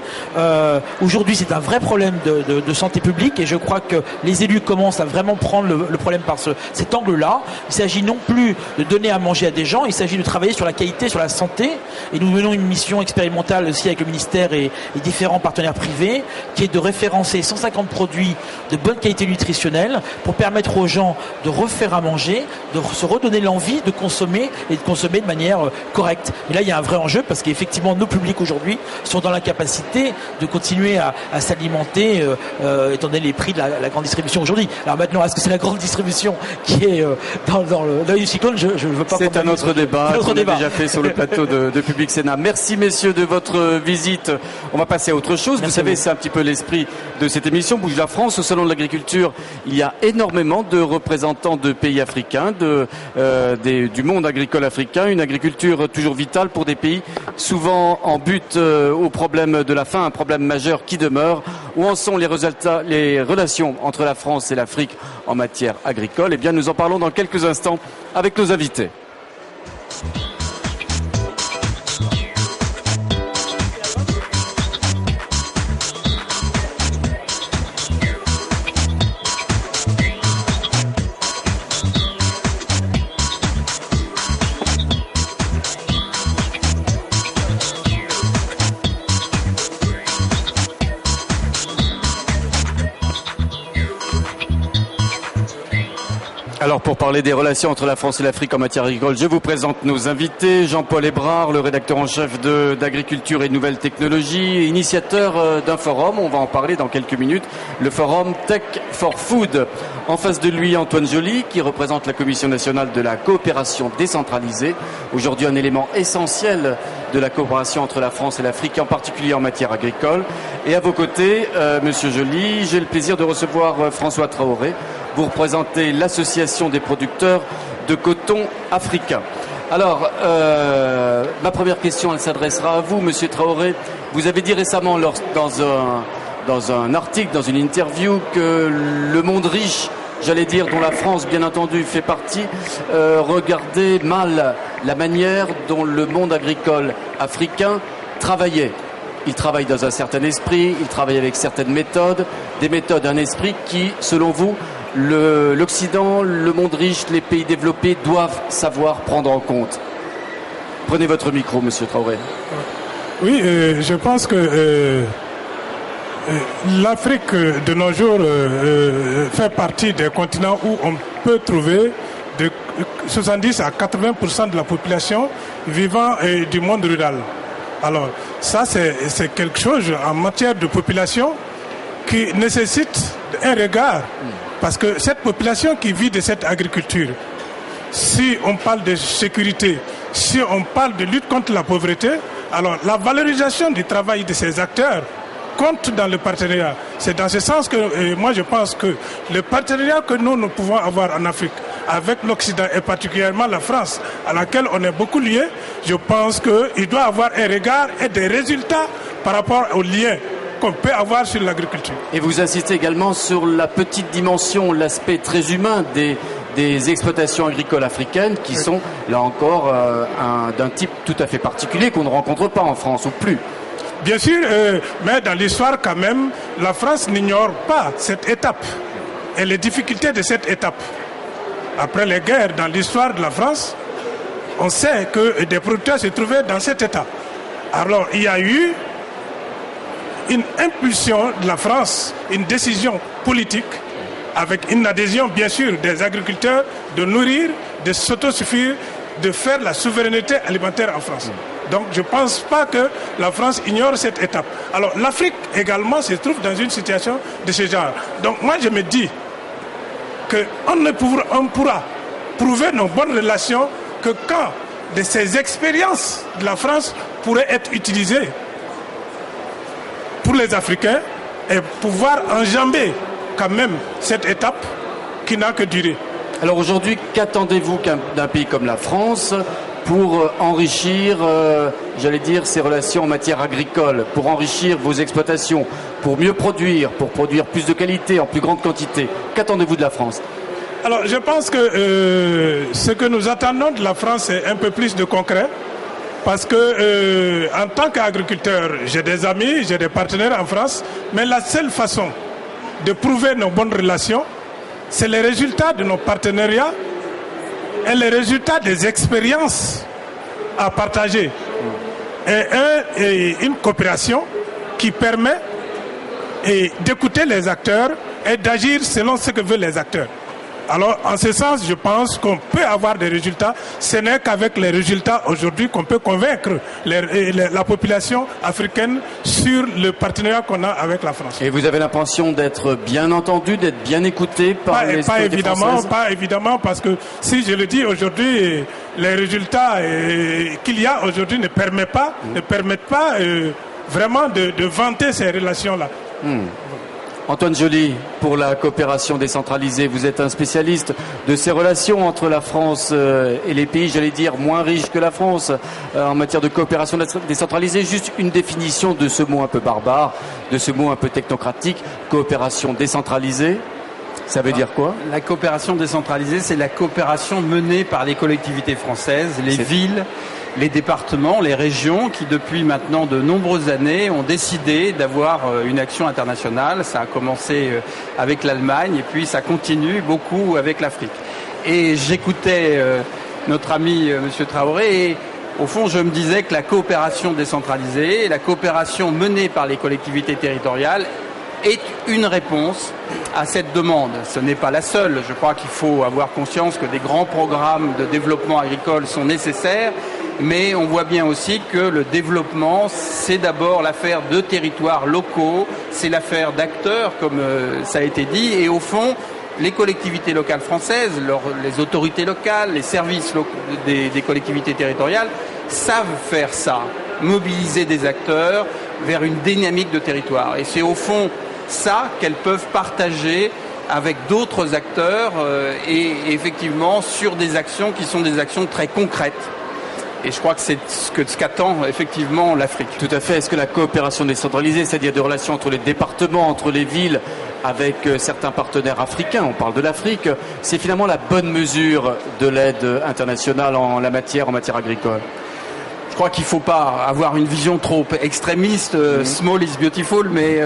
Aujourd'hui, c'est un vrai problème de santé publique et je crois que les élus commencent à vraiment prendre le problème par cet angle-là. Il s'agit non plus de donner à manger à des gens, il s'agit de travailler sur la qualité, sur la santé. Et nous menons une mission expérimentale aussi avec le ministère et différents partenaires privés qui est de référencer 150 produits de bonne qualité nutritionnelle pour permettre aux gens de refaire à manger, de se redonner l'envie de consommer et de consommer de manière correcte. Et là, il y a un vrai enjeu parce qu'effectivement, nos publics aujourd'hui sont dans l'incapacité de continuer à s'alimenter étant donné les prix de la grande distribution aujourd'hui. Alors maintenant, est-ce que c'est la grande distribution qui est dans l'œil du cyclone? Je ne veux pas. C'est un autre débat qu'on a déjà fait sur le plateau de Public Sénat. Merci messieurs de votre visite. On va passer à autre chose. Vous savez, c'est un petit peu l'esprit de cette émission. Bouge la France. Au salon de l'agriculture, il y a énormément de représentants de pays africains, du monde agricole africain. Une agriculture toujours vitale pour des pays souvent en but au problème de la faim, un problème majeur qui demeure. Où en sont les relations entre la France et l'Afrique en matière agricole? Eh bien, nous en parlons dans quelques instants avec nos invités. Alors pour parler des relations entre la France et l'Afrique en matière agricole, je vous présente nos invités. Jean-Paul Hébrard, le rédacteur en chef d'Agriculture et Nouvelles Technologies, initiateur d'un forum, on va en parler dans quelques minutes, le forum Tech for Food. En face de lui, Antoine Joly, qui représente la Commission nationale de la coopération décentralisée. Aujourd'hui, un élément essentiel de la coopération entre la France et l'Afrique, en particulier en matière agricole. Et à vos côtés, Monsieur Joly, j'ai le plaisir de recevoir François Traoré. Vous représentez l'association des producteurs de coton africain. Alors, ma première question, elle s'adressera à vous, Monsieur Traoré. Vous avez dit récemment dans un article, dans une interview, que le monde riche, j'allais dire, dont la France, bien entendu, fait partie, regardait mal la manière dont le monde agricole africain travaillait. Il travaille dans un certain esprit, il travaille avec certaines méthodes, des méthodes, un esprit qui, selon vous, l'Occident, le monde riche, les pays développés doivent savoir prendre en compte. Prenez votre micro, Monsieur Traoré. Oui, je pense que l'Afrique de nos jours fait partie des continents où on peut trouver de 70 à 80% de la population vivant du monde rural. Alors, ça, c'est quelque chose en matière de population qui nécessite un regard. Parce que cette population qui vit de cette agriculture, si on parle de sécurité, si on parle de lutte contre la pauvreté, alors la valorisation du travail de ces acteurs compte dans le partenariat. C'est dans ce sens que moi je pense que le partenariat que nous pouvons avoir en Afrique avec l'Occident et particulièrement la France, à laquelle on est beaucoup liés, je pense qu'il doit avoir un regard et des résultats par rapport aux liens qu'on peut avoir sur l'agriculture. Et vous insistez également sur la petite dimension, l'aspect très humain des exploitations agricoles africaines qui sont, là encore, d'un type tout à fait particulier qu'on ne rencontre pas en France ou plus. Bien sûr, mais dans l'histoire quand même, la France n'ignore pas cette étape et les difficultés de cette étape. Après les guerres dans l'histoire de la France, on sait que des producteurs se trouvaient dans cet état. Alors il y a eu une impulsion de la France, une décision politique, avec une adhésion bien sûr des agriculteurs de nourrir, de s'autosuffire, de faire la souveraineté alimentaire en France. Donc je ne pense pas que la France ignore cette étape. Alors l'Afrique également se trouve dans une situation de ce genre. Donc moi je me dis qu'on pourra prouver nos bonnes relations que quand de ces expériences de la France pourraient être utilisées pour les Africains et pouvoir enjamber quand même cette étape qui n'a que duré. Alors aujourd'hui, qu'attendez-vous d'un pays comme la France pour enrichir, j'allais dire, ses relations en matière agricole, pour enrichir vos exploitations, pour mieux produire, pour produire plus de qualité, en plus grande quantité? Qu'attendez-vous de la France? Alors je pense que ce que nous attendons de la France, c'est un peu plus de concret. Parce que en tant qu'agriculteur, j'ai des amis, j'ai des partenaires en France, mais la seule façon de prouver nos bonnes relations, c'est les résultats de nos partenariats et les résultats des expériences à partager. Et une coopération qui permet d'écouter les acteurs et d'agir selon ce que veulent les acteurs. Alors, en ce sens, je pense qu'on peut avoir des résultats. Ce n'est qu'avec les résultats aujourd'hui qu'on peut convaincre la population africaine sur le partenariat qu'on a avec la France. Et vous avez l'impression d'être bien entendu, d'être bien écouté par les autorités françaises? Pas évidemment, parce que si je le dis aujourd'hui, les résultats qu'il y a aujourd'hui ne permettent pas vraiment de vanter ces relations-là. Antoine Joly, pour la coopération décentralisée, vous êtes un spécialiste de ces relations entre la France et les pays, j'allais dire, moins riches que la France en matière de coopération décentralisée. Juste une définition de ce mot un peu barbare, de ce mot un peu technocratique, coopération décentralisée. Ça veut dire quoi? La coopération décentralisée, c'est la coopération menée par les collectivités françaises, les villes, les départements, les régions qui depuis maintenant de nombreuses années ont décidé d'avoir une action internationale. Ça a commencé avec l'Allemagne et puis ça continue beaucoup avec l'Afrique. Et j'écoutais notre ami Monsieur Traoré et au fond je me disais que la coopération décentralisée, la coopération menée par les collectivités territoriales est une réponse à cette demande. Ce n'est pas la seule. Je crois qu'il faut avoir conscience que des grands programmes de développement agricole sont nécessaires, mais on voit bien aussi que le développement, c'est d'abord l'affaire de territoires locaux, c'est l'affaire d'acteurs, comme ça a été dit, et au fond, les collectivités locales françaises, les autorités locales, les services des collectivités territoriales savent faire ça, mobiliser des acteurs vers une dynamique de territoire. Et c'est au fond ça qu'elles peuvent partager avec d'autres acteurs et effectivement sur des actions qui sont des actions très concrètes. Et je crois que c'est ce qu'attend effectivement l'Afrique. Tout à fait. Est-ce que la coopération décentralisée, c'est-à-dire des relations entre les départements, entre les villes, avec certains partenaires africains, on parle de l'Afrique, c'est finalement la bonne mesure de l'aide internationale en matière agricole? Je crois qu'il ne faut pas avoir une vision trop extrémiste, small is beautiful, mais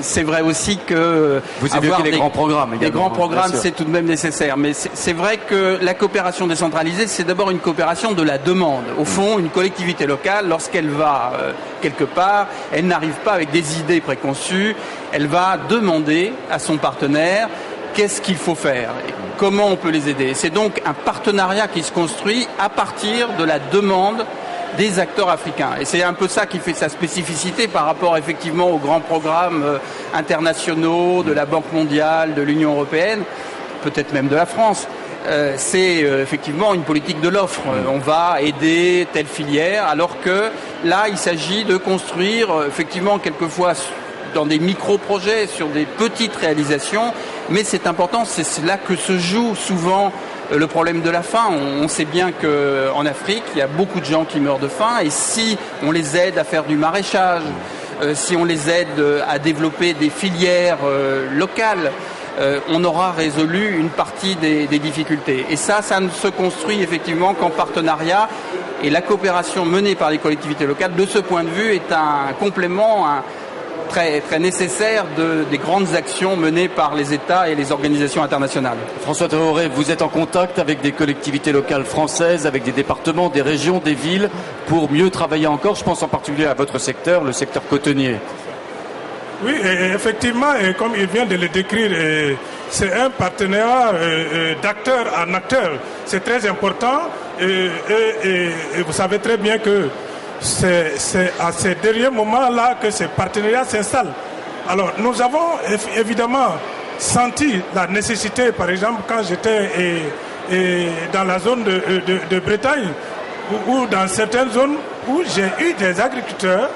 c'est vrai aussi que vous évoquez les grands programmes également. Les grands programmes, c'est tout de même nécessaire. Mais c'est vrai que la coopération décentralisée, c'est d'abord une coopération de la demande. Au fond, une collectivité locale, lorsqu'elle va quelque part, elle n'arrive pas avec des idées préconçues, elle va demander à son partenaire qu'est-ce qu'il faut faire, comment on peut les aider. C'est donc un partenariat qui se construit à partir de la demande des acteurs africains. Et c'est un peu ça qui fait sa spécificité par rapport effectivement aux grands programmes internationaux de la Banque mondiale, de l'Union européenne, peut-être même de la France. C'est effectivement une politique de l'offre. On va aider telle filière, alors que là, il s'agit de construire effectivement quelquefois dans des micro-projets, sur des petites réalisations, mais c'est important, c'est là que se joue souvent le problème de la faim. On sait bien qu'en Afrique, il y a beaucoup de gens qui meurent de faim, et si on les aide à faire du maraîchage, si on les aide à développer des filières locales, on aura résolu une partie des difficultés. Et ça ne se construit effectivement qu'en partenariat, et la coopération menée par les collectivités locales, de ce point de vue, est un complément très, très nécessaire des grandes actions menées par les États et les organisations internationales. François Traoré, vous êtes en contact avec des collectivités locales françaises, avec des départements, des régions, des villes, pour mieux travailler encore. Je pense en particulier à votre secteur, le secteur cotonnier. Oui, effectivement, et comme il vient de le décrire, c'est un partenariat d'acteur en acteur. C'est très important et vous savez très bien que c'est à ces derniers moments-là que ces partenariats s'installent. Alors, nous avons évidemment senti la nécessité, par exemple, quand j'étais dans la zone de Bretagne, ou dans certaines zones où j'ai eu des agriculteurs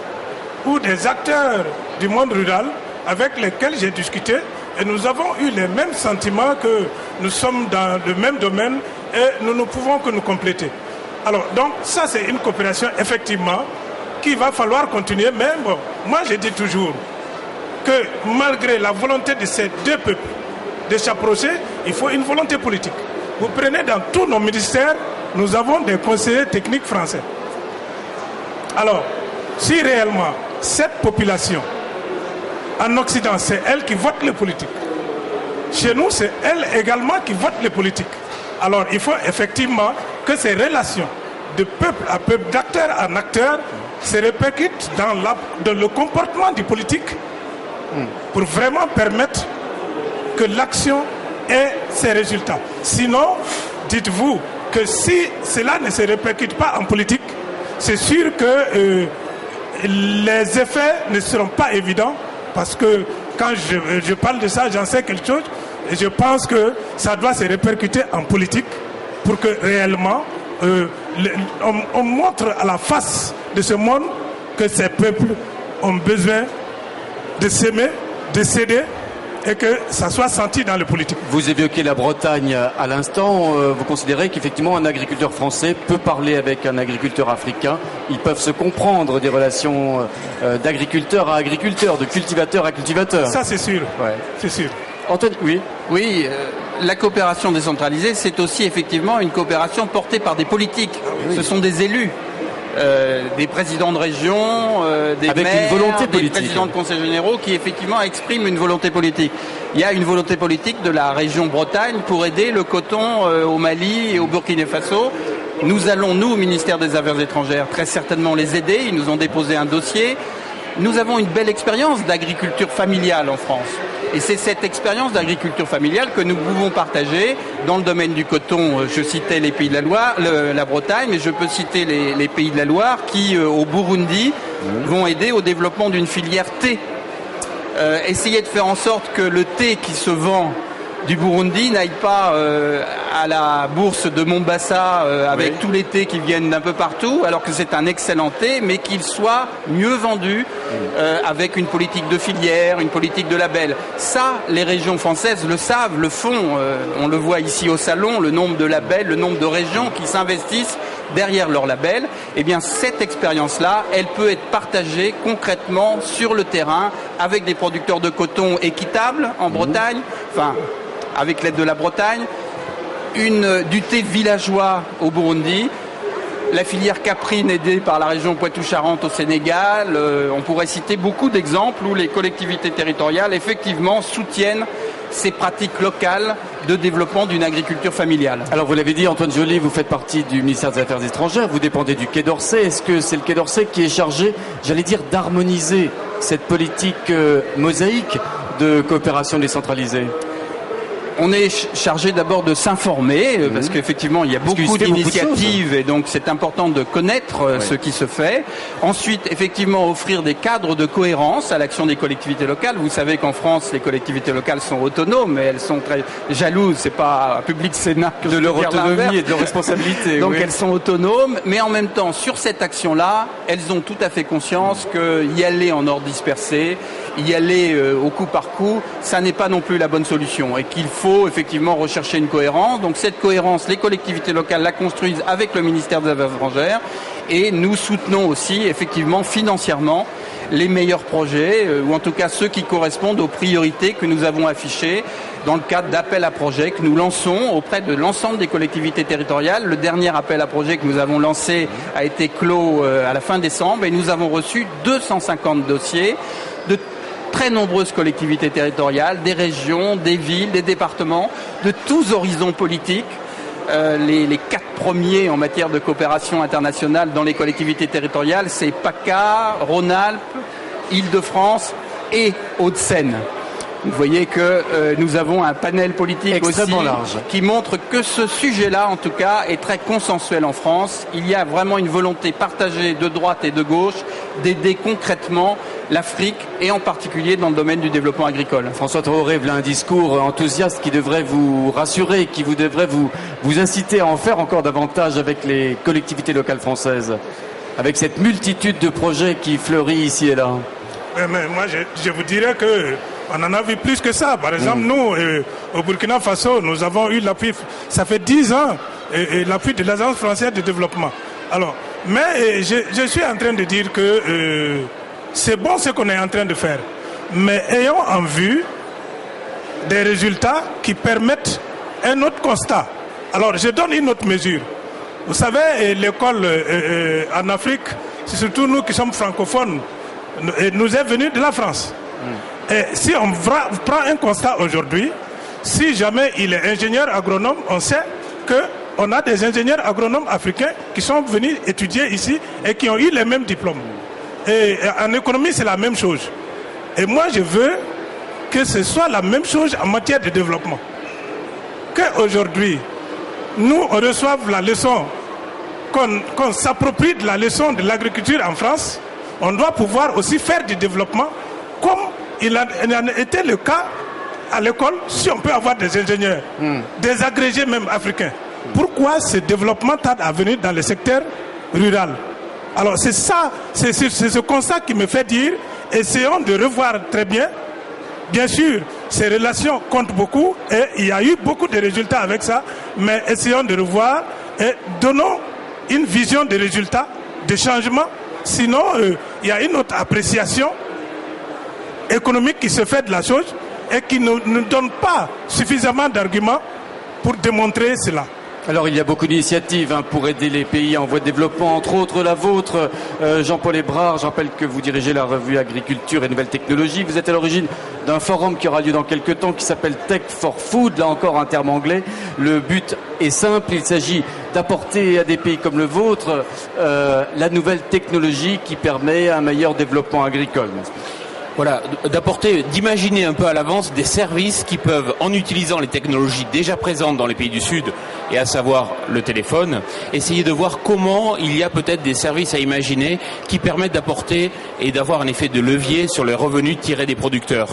ou des acteurs du monde rural avec lesquels j'ai discuté, et nous avons eu les mêmes sentiments, que nous sommes dans le même domaine et nous ne pouvons que nous compléter. Alors, donc, ça, c'est une coopération, effectivement, qu'il va falloir continuer. Mais bon, moi, je dis toujours que malgré la volonté de ces deux peuples de s'approcher, il faut une volonté politique. Vous prenez dans tous nos ministères, nous avons des conseillers techniques français. Alors, si réellement cette population, en Occident, c'est elle qui vote les politiques, chez nous, c'est elle également qui vote les politiques. Alors, il faut effectivement que ces relations de peuple à peuple, d'acteur en acteur, se répercutent dans le comportement du politique pour vraiment permettre que l'action ait ses résultats. Sinon, dites-vous que si cela ne se répercute pas en politique, c'est sûr que les effets ne seront pas évidents, parce que quand je parle de ça, j'en sais quelque chose, et je pense que ça doit se répercuter en politique pour que réellement on montre à la face de ce monde que ces peuples ont besoin de s'aimer, de s'aider, et que ça soit senti dans le politique. Vous évoquez la Bretagne à l'instant. Vous considérez qu'effectivement un agriculteur français peut parler avec un agriculteur africain. Ils peuvent se comprendre, des relations d'agriculteur à agriculteur, de cultivateur à cultivateur. Ça, c'est sûr. Ouais. C'est sûr. Antoine, oui. Oui, la coopération décentralisée, c'est aussi effectivement une coopération portée par des politiques. Oui. Ce sont des élus. Des présidents de région, des avec maires, une volonté des politique. présidents de conseils généraux qui effectivement expriment une volonté politique. Il y a une volonté politique de la région Bretagne pour aider le coton au Mali et au Burkina Faso. Nous allons, nous, au ministère des Affaires étrangères, très certainement les aider. Ils nous ont déposé un dossier. nous avons une belle expérience d'agriculture familiale en France. Et c'est cette expérience d'agriculture familiale que nous pouvons partager dans le domaine du coton. Je citais les Pays de la Loire, la Bretagne, mais je peux citer les Pays de la Loire qui, au Burundi, vont aider au développement d'une filière thé. Essayer de faire en sorte que le thé qui se vend du Burundi n'aille pas à la bourse de Mombasa avec tous les thés qui viennent d'un peu partout, alors que c'est un excellent thé, mais qu'il soit mieux vendu avec une politique de filière, une politique de label. Ça, les régions françaises le savent, le font. On le voit ici au salon, le nombre de labels, le nombre de régions qui s'investissent derrière leur label. Eh bien, cette expérience-là, elle peut être partagée concrètement sur le terrain avec des producteurs de coton équitables en Bretagne, enfin, avec l'aide de la Bretagne, du thé villageois au Burundi, la filière caprine aidée par la région Poitou-Charentes au Sénégal. On pourrait citer beaucoup d'exemples où les collectivités territoriales, effectivement, soutiennent ces pratiques locales de développement d'une agriculture familiale. Alors vous l'avez dit, Antoine Joly, vous faites partie du ministère des Affaires étrangères, vous dépendez du Quai d'Orsay. Est-ce que c'est le Quai d'Orsay qui est chargé, j'allais dire, d'harmoniser cette politique mosaïque de coopération décentralisée ? On est chargé d'abord de s'informer, parce qu'effectivement il y a beaucoup d'initiatives et donc c'est important de connaître ce qui se fait. Ensuite, effectivement, offrir des cadres de cohérence à l'action des collectivités locales. Vous savez qu'en France, les collectivités locales sont autonomes, mais elles sont très jalouses. C'est pas un public Sénat que de leur autonomie et de leur responsabilité. Donc elles sont autonomes, mais en même temps, sur cette action-là, elles ont tout à fait conscience qu'y aller en ordre dispersé, y aller au coup par coup, ça n'est pas non plus la bonne solution et qu'il faut effectivement rechercher une cohérence. Donc cette cohérence, les collectivités locales la construisent avec le ministère des Affaires étrangères et nous soutenons aussi effectivement financièrement les meilleurs projets ou en tout cas ceux qui correspondent aux priorités que nous avons affichées dans le cadre d'appels à projets que nous lançons auprès de l'ensemble des collectivités territoriales. Le dernier appel à projets que nous avons lancé a été clos à la fin décembre et nous avons reçu 250 dossiers de très nombreuses collectivités territoriales, des régions, des villes, des départements, de tous horizons politiques. Les 4 premiers en matière de coopération internationale dans les collectivités territoriales, c'est PACA, Rhône-Alpes, Île-de-France et Hauts-de-Seine. Vous voyez que nous avons un panel politique extrêmement aussi large qui montre que ce sujet-là, en tout cas, est très consensuel en France. Il y a vraiment une volonté partagée de droite et de gauche d'aider concrètement l'Afrique et en particulier dans le domaine du développement agricole. François Traoré, voilà un discours enthousiaste qui devrait vous rassurer, qui devrait vous inciter à en faire encore davantage avec les collectivités locales françaises, avec cette multitude de projets qui fleurit ici et là. Mais moi, je vous dirais que on en a vu plus que ça. Par exemple, nous, au Burkina Faso, nous avons eu l'appui, ça fait 10 ans, l'appui de l'Agence française de développement. Alors, mais je suis en train de dire que c'est bon ce qu'on est en train de faire, mais ayons en vue des résultats qui permettent un autre constat. Alors, je donne une autre mesure. Vous savez, l'école en Afrique, c'est surtout nous qui sommes francophones, nous est venu de la France. Et si on prend un constat aujourd'hui, si jamais il est ingénieur agronome, on sait qu'on a des ingénieurs agronomes africains qui sont venus étudier ici et qui ont eu les mêmes diplômes. Et en économie, c'est la même chose. Et moi, je veux que ce soit la même chose en matière de développement. Qu'aujourd'hui, nous, on reçoive la leçon, qu'on s'approprie de la leçon de l'agriculture en France, on doit pouvoir aussi faire du développement comme il en a été le cas à l'école, si on peut avoir des ingénieurs, des agrégés même africains. Pourquoi ce développement tarde à venir dans le secteur rural? Alors c'est ça, c'est ce constat qui me fait dire, essayons de revoir très bien. Bien sûr, ces relations comptent beaucoup et il y a eu beaucoup de résultats avec ça, mais essayons de revoir et donnons une vision des résultats, des changements. Sinon, il y a une autre appréciation économique qui se fait de la chose et qui ne donne pas suffisamment d'arguments pour démontrer cela. Alors il y a beaucoup d'initiatives pour aider les pays en voie de développement, entre autres la vôtre. Jean-Paul Hébrard, je rappelle que vous dirigez la revue Agriculture et Nouvelles Technologies. Vous êtes à l'origine d'un forum qui aura lieu dans quelques temps qui s'appelle Tech for Food, là encore un terme anglais. Le but est simple, il s'agit d'apporter à des pays comme le vôtre la nouvelle technologie qui permet un meilleur développement agricole. Voilà, d'imaginer un peu à l'avance des services qui peuvent, en utilisant les technologies déjà présentes dans les pays du Sud, et à savoir le téléphone, essayer de voir comment il y a peut-être des services à imaginer qui permettent d'apporter et d'avoir un effet de levier sur les revenus tirés des producteurs.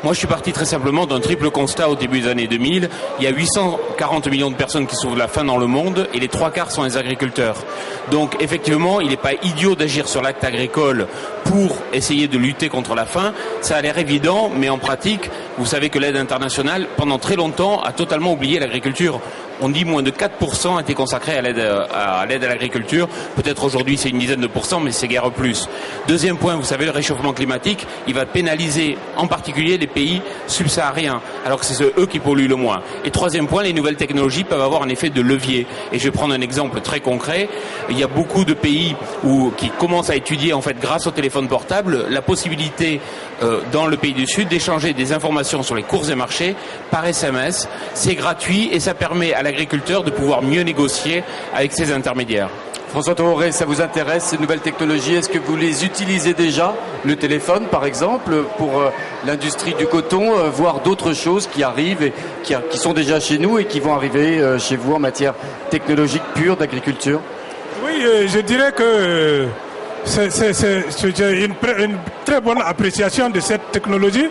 Moi, je suis parti très simplement d'un triple constat au début des années 2000. Il y a 840 millions de personnes qui souffrent de la faim dans le monde et les 3/4 sont les agriculteurs. Donc, effectivement, il n'est pas idiot d'agir sur l'acte agricole pour essayer de lutter contre la faim. Ça a l'air évident, mais en pratique, vous savez que l'aide internationale, pendant très longtemps, a totalement oublié l'agriculture. On dit moins de 4% a été consacré à l'aide à l'agriculture. Peut-être aujourd'hui c'est une dizaine de pourcents, mais c'est guère plus. Deuxième point, vous savez, le réchauffement climatique, il va pénaliser en particulier les pays subsahariens, alors que c'est eux qui polluent le moins. Et troisième point, les nouvelles technologies peuvent avoir un effet de levier. Et je vais prendre un exemple très concret. Il y a beaucoup de pays qui commencent à étudier, en fait, grâce au téléphone portable, la possibilité dans le pays du Sud d'échanger des informations sur les cours et marchés par SMS. C'est gratuit et ça permet à l'agriculteur de pouvoir mieux négocier avec ses intermédiaires. François Traoré, ça vous intéresse, ces nouvelles technologies? Est-ce que vous les utilisez déjà? Le téléphone, par exemple, pour l'industrie du coton, voire d'autres choses qui arrivent et qui sont déjà chez nous et qui vont arriver chez vous en matière technologique pure d'agriculture? Oui, je dirais que c'est une très bonne appréciation de cette technologie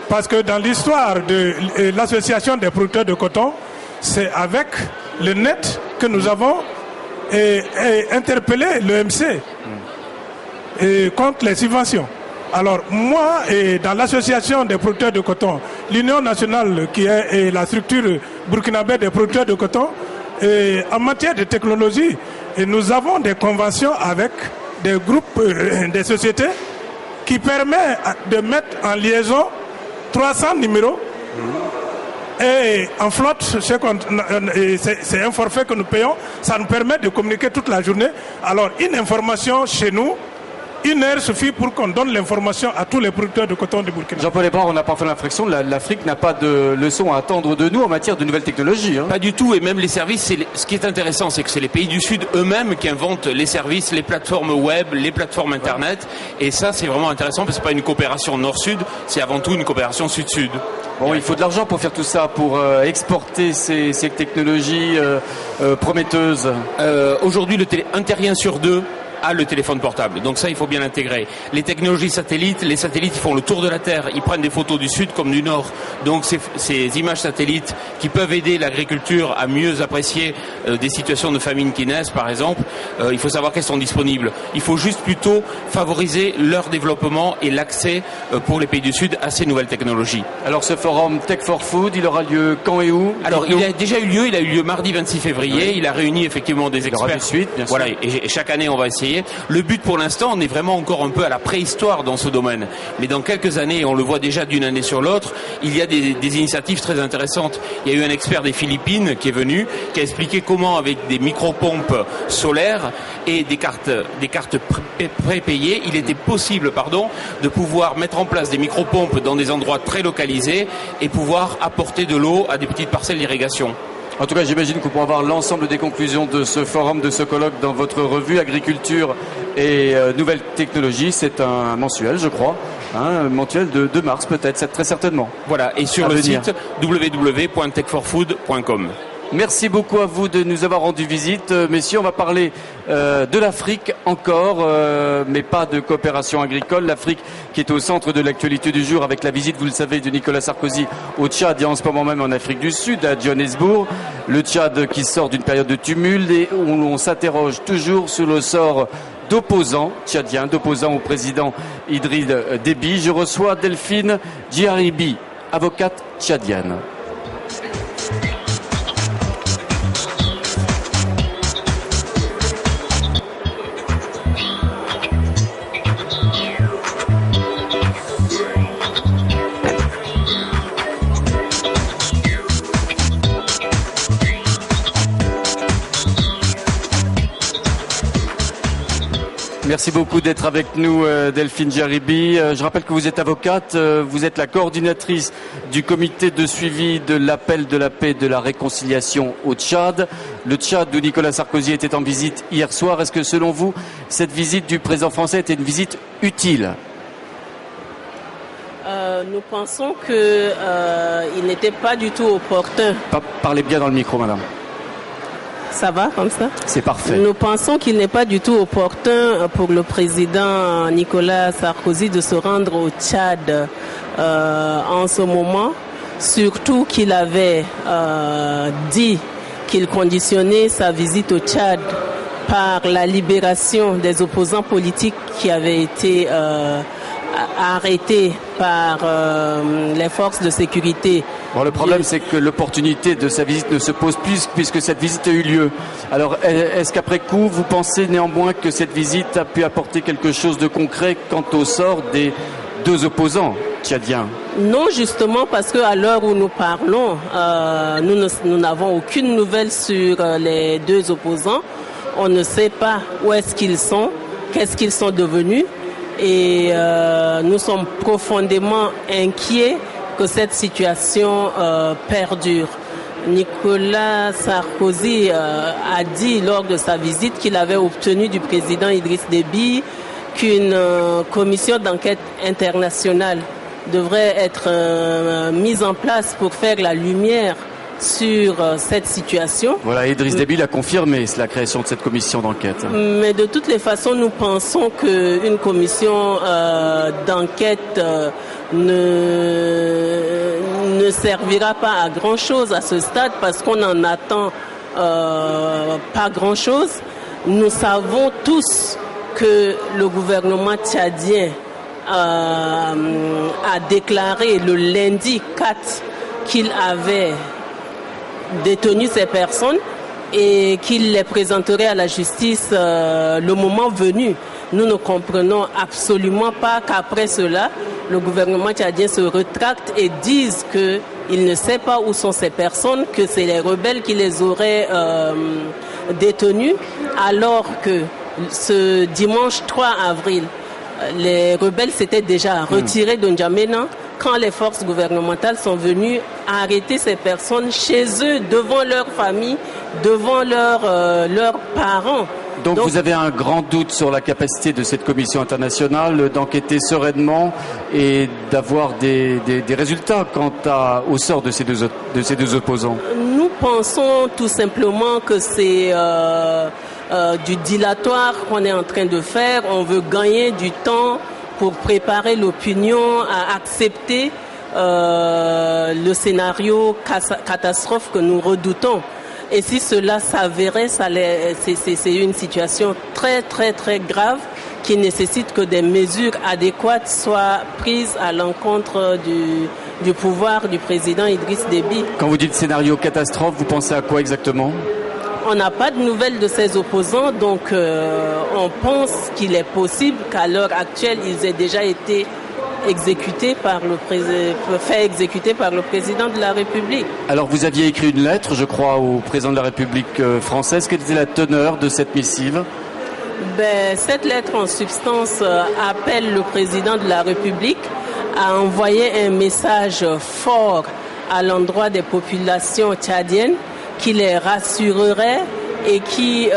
parce que dans l'histoire de l'association des producteurs de coton, c'est avec le net que nous avons interpellé l'EMC contre les subventions. Alors moi, dans l'association des producteurs de coton, l'Union nationale qui est la structure burkinabé des producteurs de coton, en matière de technologie, nous avons des conventions avec des groupes, des sociétés qui permettent de mettre en liaison 300 numéros et en flotte, c'est un forfait que nous payons, ça nous permet de communiquer toute la journée. Alors une information chez nous, 1 heure suffit pour qu'on donne l'information à tous les producteurs de coton du Burkina. Jean-Paul Hébrard, on a parfois l'impression que l'Afrique n'a pas de leçons à attendre de nous en matière de nouvelles technologies. Pas du tout, et même les services, ce qui est intéressant, c'est que c'est les pays du Sud eux-mêmes qui inventent les services, les plateformes web, les plateformes Internet, et ça c'est vraiment intéressant parce que c'est pas une coopération nord-sud, c'est avant tout une coopération sud-sud. Bon, il faut de l'argent pour faire tout ça, pour exporter ces technologies prometteuses. Aujourd'hui, un terrien sur deux a le téléphone portable. Donc ça, il faut bien l'intégrer. Les technologies satellites, les satellites ils font le tour de la Terre, ils prennent des photos du Sud comme du Nord. Donc ces images satellites qui peuvent aider l'agriculture à mieux apprécier des situations de famine qui naissent, par exemple, il faut savoir qu'elles sont disponibles. Il faut juste plutôt favoriser leur développement et l'accès pour les pays du Sud à ces nouvelles technologies. Alors ce forum Tech for Food, il aura lieu quand et où? Alors il a déjà eu lieu, il a eu lieu mardi 26 février, il a réuni effectivement des experts. Il y aura des suites, bien sûr. Voilà, et chaque année on va essayer. Le but pour l'instant, on est vraiment encore un peu à la préhistoire dans ce domaine. Mais dans quelques années, on le voit déjà d'une année sur l'autre, il y a des initiatives très intéressantes. Il y a eu un expert des Philippines qui est venu, qui a expliqué comment avec des micro-pompes solaires et des cartes prépayées, il était possible, de pouvoir mettre en place des micro-pompes dans des endroits très localisés et pouvoir apporter de l'eau à des petites parcelles d'irrigation. En tout cas, j'imagine qu'on pourra avoir l'ensemble des conclusions de ce forum, de ce colloque dans votre revue Agriculture et Nouvelles Technologies. C'est un mensuel, je crois, un mensuel de mars peut-être, très certainement. Voilà, et sur le site www.techforfood.com. Merci beaucoup à vous de nous avoir rendu visite. Messieurs, on va parler de l'Afrique encore, mais pas de coopération agricole. L'Afrique qui est au centre de l'actualité du jour avec la visite, vous le savez, de Nicolas Sarkozy au Tchad et en ce moment même en Afrique du Sud, à Johannesburg. Le Tchad qui sort d'une période de tumulte et où on s'interroge toujours sur le sort d'opposants tchadiens, d'opposants au président Idriss Déby. Je reçois Delphine Djiharibi, avocate tchadienne. Merci beaucoup d'être avec nous, Delphine Jaribi. Je rappelle que vous êtes avocate, vous êtes la coordinatrice du comité de suivi de l'appel de la paix et de la réconciliation au Tchad. Le Tchad où Nicolas Sarkozy était en visite hier soir. Est-ce que selon vous, cette visite du président français était une visite utile ? Nous pensons qu'il n'était pas du tout opportun. Parlez bien dans le micro, madame. Ça va comme ça ? C'est parfait. Nous pensons qu'il n'est pas du tout opportun pour le président Nicolas Sarkozy de se rendre au Tchad en ce moment, surtout qu'il avait dit qu'il conditionnait sa visite au Tchad par la libération des opposants politiques qui avaient été arrêtés par les forces de sécurité. Bon, le problème, c'est que l'opportunité de sa visite ne se pose plus puisque cette visite a eu lieu. Alors, est-ce qu'après coup, vous pensez néanmoins que cette visite a pu apporter quelque chose de concret quant au sort des deux opposants tchadiens ? Non, justement, parce qu'à l'heure où nous parlons, nous n'avons aucune nouvelle sur les deux opposants. On ne sait pas où est-ce qu'ils sont, qu'est-ce qu'ils sont devenus. Et nous sommes profondément inquiets que cette situation perdure. Nicolas Sarkozy a dit lors de sa visite qu'il avait obtenu du président Idriss Déby qu'une commission d'enquête internationale devrait être mise en place pour faire la lumière sur cette situation. Voilà, Idriss Déby l'a confirmé, c'est la création de cette commission d'enquête. Mais de toutes les façons, nous pensons qu'une commission d'enquête ne servira pas à grand-chose à ce stade parce qu'on n'en attend pas grand-chose. Nous savons tous que le gouvernement tchadien a déclaré le lundi 4 qu'il avait détenu ces personnes et qu'il les présenterait à la justice le moment venu. Nous ne comprenons absolument pas qu'après cela, le gouvernement tchadien se rétracte et dise qu'il ne sait pas où sont ces personnes, que c'est les rebelles qui les auraient détenues, alors que ce dimanche 3 avril, les rebelles s'étaient déjà retirés de N'Djamena quand les forces gouvernementales sont venues arrêter ces personnes chez eux, devant leur famille, devant leurs parents. Donc vous avez un grand doute sur la capacité de cette commission internationale d'enquêter sereinement et d'avoir des résultats quant au sort de ces deux opposants. Nous pensons tout simplement que c'est du dilatoire qu'on est en train de faire. On veut gagner du temps pour préparer l'opinion à accepter le scénario catastrophe que nous redoutons. Et si cela s'avérait, c'est une situation très très très grave qui nécessite que des mesures adéquates soient prises à l'encontre du pouvoir du président Idriss Déby. Quand vous dites scénario catastrophe, vous pensez à quoi exactement ? On n'a pas de nouvelles de ces opposants, donc on pense qu'il est possible qu'à l'heure actuelle, ils aient déjà été exécuté fait exécuter par le président de la République. Alors vous aviez écrit une lettre, je crois, au président de la République française. Quelle était la teneur de cette missive ? Cette lettre en substance appelle le président de la République à envoyer un message fort à l'endroit des populations tchadiennes qui les rassurerait et qui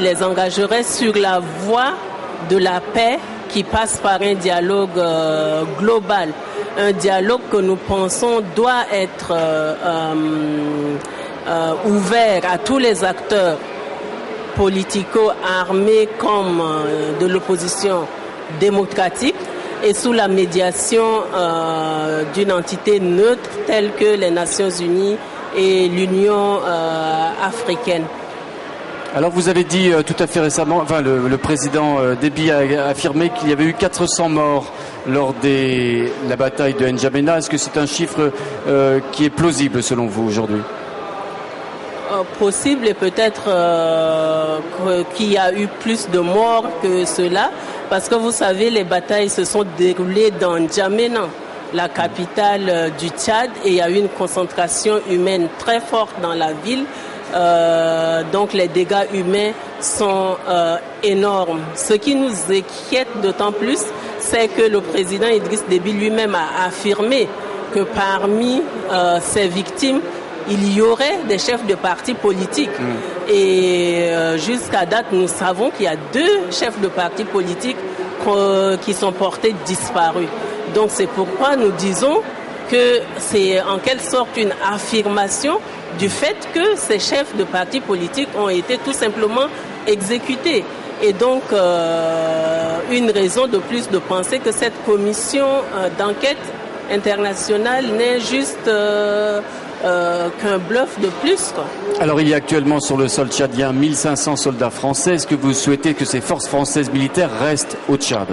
les engagerait sur la voie de la paix qui passe par un dialogue global, un dialogue que nous pensons doit être ouvert à tous les acteurs politico-armés comme de l'opposition démocratique et sous la médiation d'une entité neutre telle que les Nations Unies et l'Union africaine. Alors vous avez dit tout à fait récemment, le président Déby a affirmé qu'il y avait eu 400 morts lors de la bataille de N'Djamena. Est-ce que c'est un chiffre qui est plausible selon vous aujourd'hui ? Possible et peut-être qu'il y a eu plus de morts que cela, parce que vous savez, les batailles se sont déroulées dans N'Djamena, la capitale du Tchad, et il y a eu une concentration humaine très forte dans la ville Donc les dégâts humains sont énormes. Ce qui nous inquiète d'autant plus, c'est que le président Idriss Déby lui-même a affirmé que parmi ces victimes, il y aurait des chefs de partis politiques. Et jusqu'à date, nous savons qu'il y a 2 chefs de partis politiques qui sont portés disparus. Donc c'est pourquoi nous disons que c'est en quelque sorte une affirmation du fait que ces chefs de partis politiques ont été tout simplement exécutés. Et donc, une raison de plus de penser que cette commission d'enquête internationale n'est juste qu'un bluff de plus, quoi. Alors, il y a actuellement sur le sol tchadien 1500 soldats français. Est-ce que vous souhaitez que ces forces françaises militaires restent au Tchad ?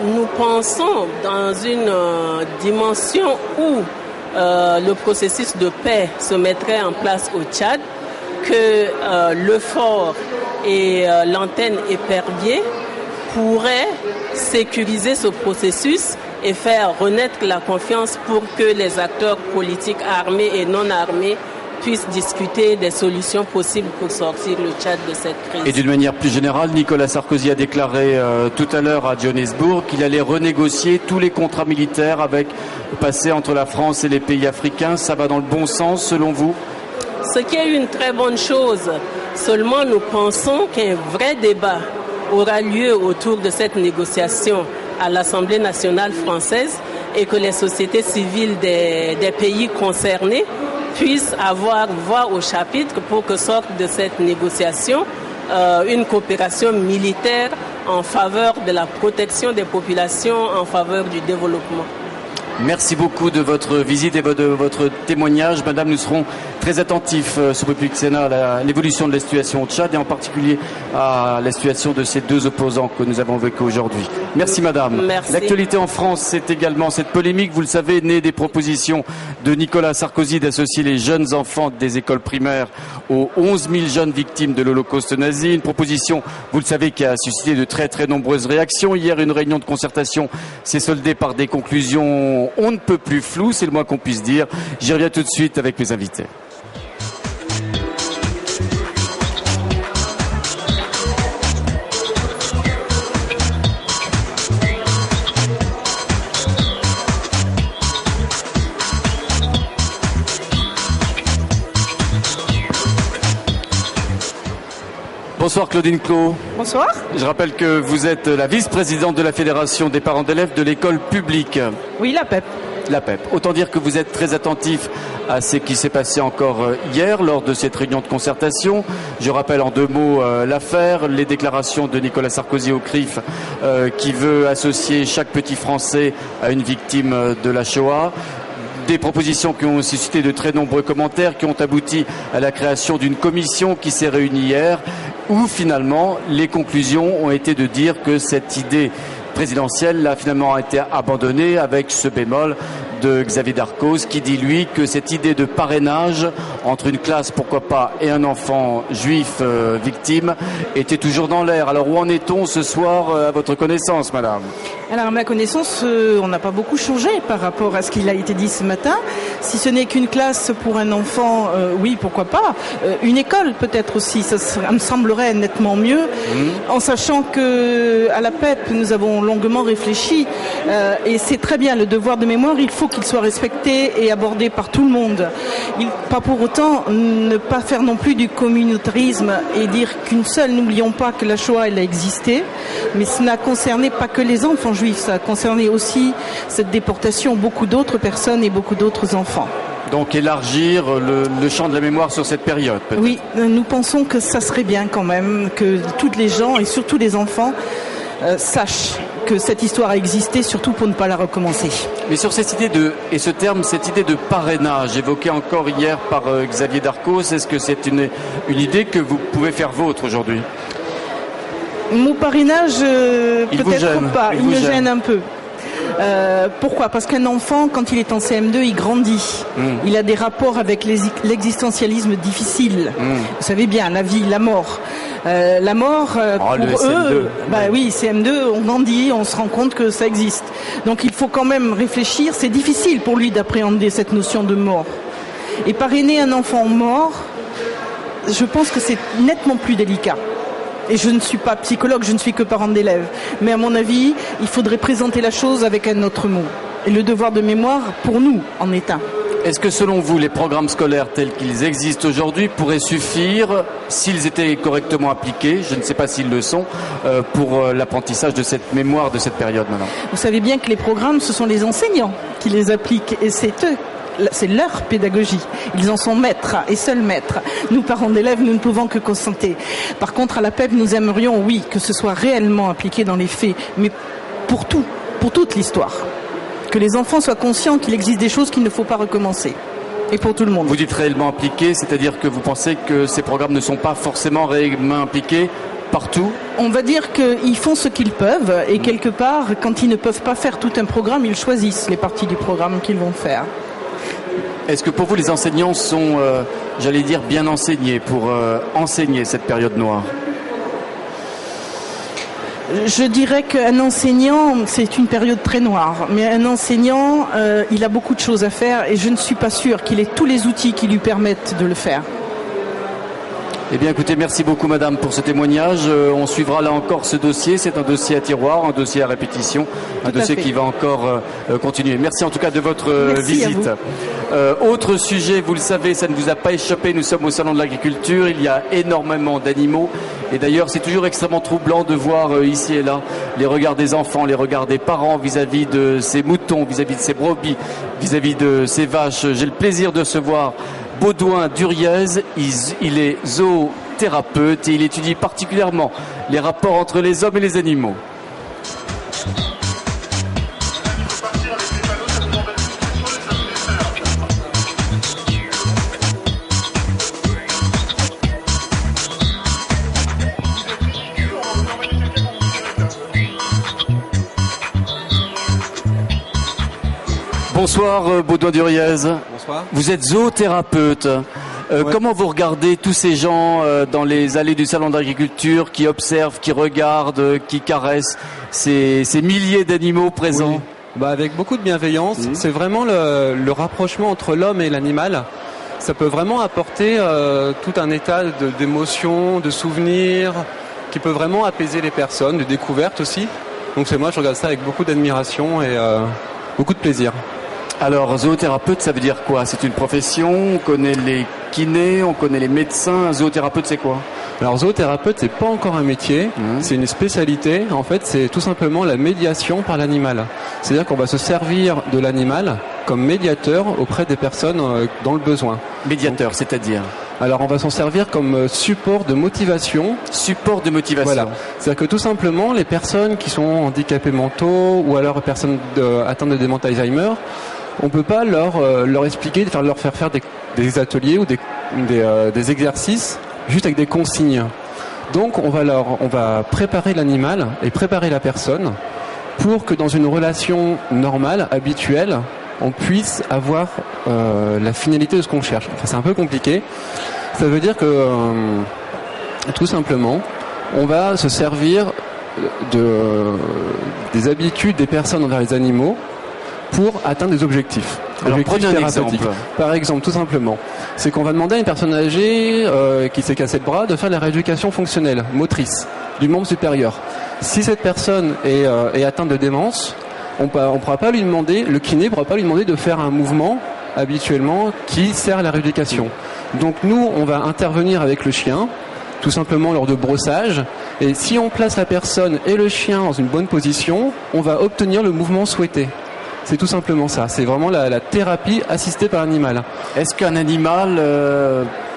Nous pensons dans une dimension où le processus de paix se mettrait en place au Tchad, que le fort et l'antenne Épervier pourraient sécuriser ce processus et faire renaître la confiance pour que les acteurs politiques armés et non armés puissent discuter des solutions possibles pour sortir le Tchad de cette crise. Et d'une manière plus générale, Nicolas Sarkozy a déclaré tout à l'heure à Johannesburg qu'il allait renégocier tous les contrats militaires passés entre la France et les pays africains. Ça va dans le bon sens selon vous ? Ce qui est une très bonne chose. Seulement, nous pensons qu'un vrai débat aura lieu autour de cette négociation à l'Assemblée nationale française et que les sociétés civiles des pays concernés puissent avoir voix au chapitre pour que sorte de cette négociation une coopération militaire en faveur de la protection des populations, en faveur du développement. Merci beaucoup de votre visite et de votre témoignage. Madame, nous serons très attentifs sur Public Sénat à l'évolution de la situation au Tchad et en particulier à la situation de ces 2 opposants que nous avons vécu aujourd'hui. Merci Madame. Merci. L'actualité en France, c'est également cette polémique, vous le savez, née des propositions de Nicolas Sarkozy d'associer les jeunes enfants des écoles primaires aux 11 000 jeunes victimes de l'Holocauste nazi. Une proposition, vous le savez, qui a suscité de très très nombreuses réactions. Hier, une réunion de concertation s'est soldée par des conclusions on ne peut plus floues, c'est le moins qu'on puisse dire. J'y reviens tout de suite avec mes invités. Bonsoir Claudine Clot. Bonsoir. Je rappelle que vous êtes la vice-présidente de la Fédération des parents d'élèves de l'école publique. Oui, la PEP. La PEP. Autant dire que vous êtes très attentif à ce qui s'est passé encore hier lors de cette réunion de concertation. Je rappelle en 2 mots l'affaire, les déclarations de Nicolas Sarkozy au CRIF qui veut associer chaque petit Français à une victime de la Shoah. Des propositions qui ont suscité de très nombreux commentaires, qui ont abouti à la création d'une commission qui s'est réunie hier, où finalement les conclusions ont été de dire que cette idée présidentielle a finalement été abandonnée, avec ce bémol de Xavier Darcos qui dit lui que cette idée de parrainage entre une classe, pourquoi pas, et un enfant juif victime était toujours dans l'air. Alors où en est-on ce soir à votre connaissance, madame ? Alors à ma connaissance, on n'a pas beaucoup changé par rapport à ce qu'il a été dit ce matin. Si ce n'est qu'une classe pour un enfant, oui, pourquoi pas. Une école peut-être aussi, ça me semblerait nettement mieux, en sachant que à la PEP, nous avons longuement réfléchi, et c'est très bien, le devoir de mémoire, il faut qu'il soit respecté et abordé par tout le monde. Pas pour autant ne pas faire non plus du communautarisme et dire qu'une seule, n'oublions pas que la Shoah, elle a existé, mais ça n'a concerné pas que les enfants juifs, ça a concerné aussi cette déportation beaucoup d'autres personnes et beaucoup d'autres enfants. Donc élargir le champ de la mémoire sur cette période, peut-être. Oui, nous pensons que ça serait bien quand même que tous les gens et surtout les enfants sachent que cette histoire a existé, surtout pour ne pas la recommencer. Mais sur cette idée cette idée de parrainage évoquée encore hier par Xavier Darcos, est-ce que c'est une idée que vous pouvez faire vôtre aujourd'hui ? Mon parrainage, peut-être pas, il me gêne un peu. Pourquoi ? Parce qu'un enfant, quand il est en CM2, il grandit. Il a des rapports avec l'existentialisme difficile. Vous savez bien, la vie, la mort. La mort, pour eux, oui, CM2, on grandit, on se rend compte que ça existe. Donc il faut quand même réfléchir. C'est difficile pour lui d'appréhender cette notion de mort. Et parrainer un enfant mort, je pense que c'est nettement plus délicat. Et je ne suis pas psychologue, je ne suis que parent d'élèves. Mais à mon avis, il faudrait présenter la chose avec un autre mot. Et le devoir de mémoire, pour nous, en est un. Est-ce que selon vous, les programmes scolaires tels qu'ils existent aujourd'hui pourraient suffire, s'ils étaient correctement appliqués, je ne sais pas s'ils le sont, pour l'apprentissage de cette mémoire de cette période maintenant? Vous savez bien que les programmes, ce sont les enseignants qui les appliquent. Et c'est eux. C'est leur pédagogie. Ils en sont maîtres et seuls maîtres. Nous, parents d'élèves, nous ne pouvons que constater. Par contre, à la PEP, nous aimerions, oui, que ce soit réellement appliqué dans les faits, mais pour tout, pour toute l'histoire. Que les enfants soient conscients qu'il existe des choses qu'il ne faut pas recommencer. Et pour tout le monde. Vous dites réellement appliqué, c'est-à-dire que vous pensez que ces programmes ne sont pas forcément réellement appliqués partout? On va dire qu'ils font ce qu'ils peuvent et quelque part, quand ils ne peuvent pas faire tout un programme, ils choisissent les parties du programme qu'ils vont faire. Est-ce que pour vous, les enseignants sont, j'allais dire, bien enseignés pour enseigner cette période noire? Je dirais qu'un enseignant, c'est une période très noire, mais un enseignant, il a beaucoup de choses à faire et je ne suis pas sûre qu'il ait tous les outils qui lui permettent de le faire. Eh bien, écoutez, merci beaucoup, madame, pour ce témoignage. On suivra là encore ce dossier. C'est un dossier à tiroir, un dossier à répétition, un dossier qui va encore continuer. Merci en tout cas de votre visite. Autre sujet, vous le savez, ça ne vous a pas échappé. Nous sommes au Salon de l'Agriculture. Il y a énormément d'animaux. Et d'ailleurs, c'est toujours extrêmement troublant de voir ici et là les regards des enfants, les regards des parents vis-à-vis de ces moutons, vis-à-vis de ces brebis, vis-à-vis de ces vaches. J'ai le plaisir de recevoir Baudouin Duriez, il est zoothérapeute et il étudie particulièrement les rapports entre les hommes et les animaux. Bonsoir Baudouin Duriez. Bonsoir. Vous êtes zoothérapeute. Ouais. Comment vous regardez tous ces gens dans les allées du Salon d'Agriculture qui observent, qui regardent, qui caressent ces milliers d'animaux présents? Oui. Avec beaucoup de bienveillance. C'est vraiment le rapprochement entre l'homme et l'animal. Ça peut vraiment apporter tout un état d'émotion, de souvenirs, qui peut vraiment apaiser les personnes, de découverte aussi. Donc moi je regarde ça avec beaucoup d'admiration et beaucoup de plaisir. Alors, zoothérapeute, ça veut dire quoi? C'est une profession, on connaît les kinés, on connaît les médecins. Un zoothérapeute, c'est quoi? Alors, zoothérapeute, c'est pas encore un métier, c'est une spécialité. En fait, c'est tout simplement la médiation par l'animal. C'est-à-dire qu'on va se servir de l'animal comme médiateur auprès des personnes dans le besoin. Médiateur, c'est-à-dire? Alors, on va s'en servir comme support de motivation. Support de motivation. Voilà. C'est-à-dire que tout simplement, les personnes qui sont handicapées mentaux ou alors personnes atteintes de démence Alzheimer, on peut pas leur expliquer, leur faire faire des ateliers ou des exercices juste avec des consignes. Donc on va préparer l'animal et préparer la personne pour que dans une relation normale, habituelle, on puisse avoir la finalité de ce qu'on cherche. Enfin, c'est un peu compliqué. Ça veut dire que tout simplement, on va se servir des habitudes des personnes envers les animaux pour atteindre des objectifs. Alors prenez un exemple. Par exemple, tout simplement, c'est qu'on va demander à une personne âgée qui s'est cassé le bras de faire la rééducation fonctionnelle, motrice, du membre supérieur. Si cette personne est atteinte de démence, on pourra pas lui demander, le kiné ne pourra pas lui demander de faire un mouvement habituellement qui sert à la rééducation. Donc nous, on va intervenir avec le chien, tout simplement lors de brossage, et si on place la personne et le chien dans une bonne position, on va obtenir le mouvement souhaité. C'est tout simplement ça. C'est vraiment la thérapie assistée par l'animal. Est-ce qu'un animal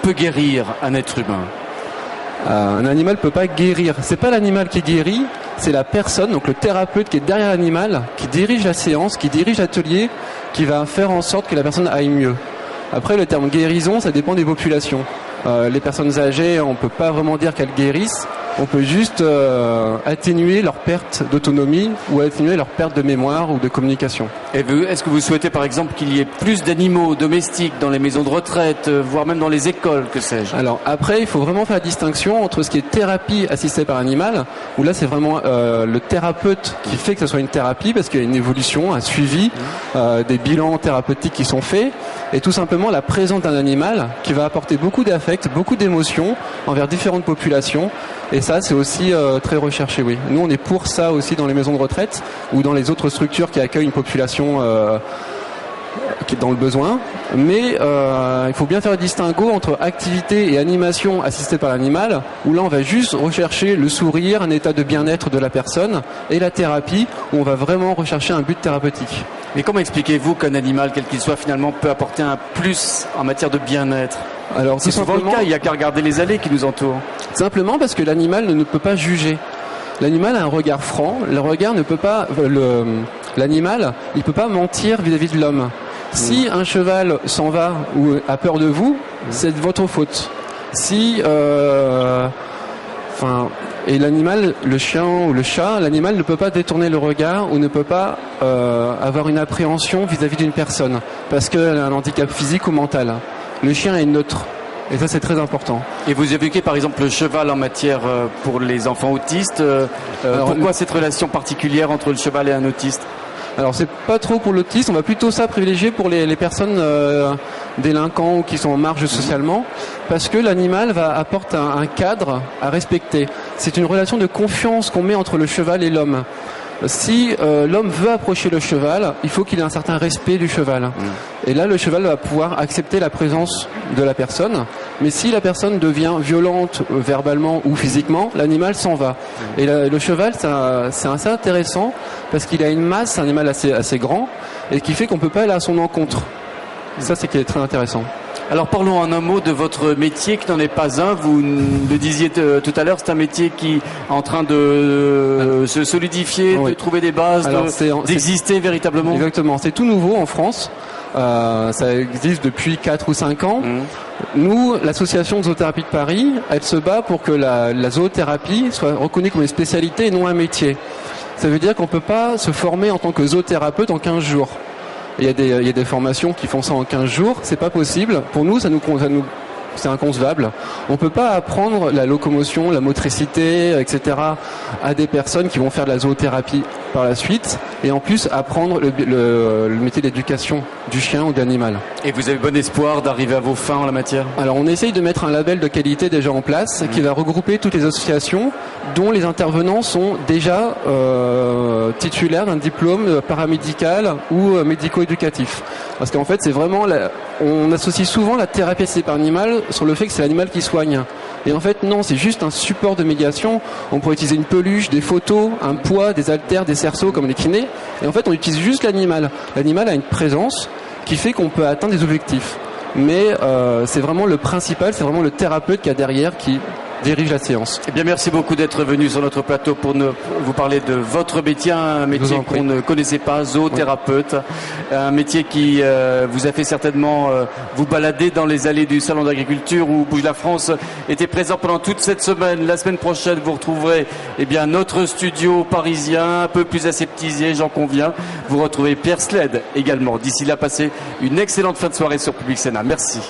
peut guérir un être humain? Un animal peut pas guérir. C'est pas l'animal qui guérit, c'est la personne, donc le thérapeute qui est derrière l'animal, qui dirige la séance, qui dirige l'atelier, qui va faire en sorte que la personne aille mieux. Après, le terme guérison, ça dépend des populations. Les personnes âgées, on peut pas vraiment dire qu'elles guérissent. on peut juste atténuer leur perte d'autonomie ou atténuer leur perte de mémoire ou de communication. Et est-ce que vous souhaitez par exemple qu'il y ait plus d'animaux domestiques dans les maisons de retraite, voire même dans les écoles, que sais-je? Alors après, il faut vraiment faire la distinction entre ce qui est thérapie assistée par l'animal, où là c'est vraiment le thérapeute qui fait que ce soit une thérapie, parce qu'il y a une évolution, un suivi, des bilans thérapeutiques qui sont faits, et tout simplement la présence d'un animal qui va apporter beaucoup d'affect, beaucoup d'émotions envers différentes populations. Et ça, c'est aussi très recherché, oui. Nous, on est pour ça aussi dans les maisons de retraite ou dans les autres structures qui accueillent une population qui est dans le besoin. Mais il faut bien faire le distinguo entre activité et animation assistée par l'animal, où là, on va juste rechercher le sourire, un état de bien-être de la personne, et la thérapie, où on va vraiment rechercher un but thérapeutique. Mais comment expliquez-vous qu'un animal, quel qu'il soit, finalement, peut apporter un plus en matière de bien-être? Alors, c'est souvent le cas, il n'y a qu'à regarder les allées qui nous entourent. Simplement parce que l'animal ne peut pas juger. L'animal a un regard franc, le regard ne peut pas, l'animal, il peut pas mentir vis-à-vis de l'homme. Si un cheval s'en va ou a peur de vous, c'est de votre faute. Si, et l'animal, le chien ou le chat, l'animal ne peut pas détourner le regard ou ne peut pas avoir une appréhension vis-à-vis d'une personne parce qu'elle a un handicap physique ou mental. Le chien est neutre. Et ça, c'est très important. Et vous évoquez par exemple le cheval en matière pour les enfants autistes. Pourquoi cette relation particulière entre le cheval et un autiste? Alors, c'est pas trop pour l'autiste. On va plutôt ça privilégier pour les personnes délinquants ou qui sont en marge socialement, parce que l'animal apporte un cadre à respecter. C'est une relation de confiance qu'on met entre le cheval et l'homme. Si l'homme veut approcher le cheval, il faut qu'il ait un certain respect du cheval. Et là, le cheval va pouvoir accepter la présence de la personne. Mais si la personne devient violente verbalement ou physiquement, l'animal s'en va. Et le cheval, c'est assez intéressant parce qu'il a une masse, un animal assez grand, et qui fait qu'on peut pas aller à son encontre. Ça, c'est qui est très intéressant. Alors parlons en un mot de votre métier qui n'en est pas un. Vous le disiez tout à l'heure, c'est un métier qui est en train de se solidifier, de trouver des bases, d'exister véritablement. Exactement, c'est tout nouveau en France. Ça existe depuis 4 ou 5 ans. Nous, l'association de zoothérapie de Paris, elle se bat pour que la zoothérapie soit reconnue comme une spécialité et non un métier. Ça veut dire qu'on ne peut pas se former en tant que zoothérapeute en 15 jours. Il y a des formations qui font ça en 15 jours, c'est pas possible. Pour nous, c'est inconcevable. On peut pas apprendre la locomotion, la motricité, etc. à des personnes qui vont faire de la zoothérapie par la suite, et en plus apprendre le métier d'éducation du chien ou de l'animal. Et vous avez bon espoir d'arriver à vos fins en la matière? Alors on essaye de mettre un label de qualité déjà en place qui va regrouper toutes les associations dont les intervenants sont déjà titulaires d'un diplôme paramédical ou médico-éducatif. Parce qu'en fait c'est vraiment, on associe souvent la thérapie assistée par animal sur le fait que c'est l'animal qui soigne. Et en fait non, c'est juste un support de médiation. On pourrait utiliser une peluche, des photos, un poids, des haltères, des cerceaux comme les kinés. Et en fait on utilise juste l'animal. L'animal a une présence qui fait qu'on peut atteindre des objectifs. Mais c'est vraiment le principal, c'est vraiment le thérapeute qui a derrière qui dirige la séance. Eh bien, merci beaucoup d'être venu sur notre plateau pour vous parler de votre métier, un métier qu'on ne connaissait pas, zoothérapeute, un métier qui vous a fait certainement vous balader dans les allées du Salon d'agriculture où Bouge la France était présent pendant toute cette semaine. La semaine prochaine, vous retrouverez notre studio parisien, un peu plus aseptisé, j'en conviens. Vous retrouvez Pierre Sled également. D'ici là, passez une excellente fin de soirée sur Public Sénat. Merci.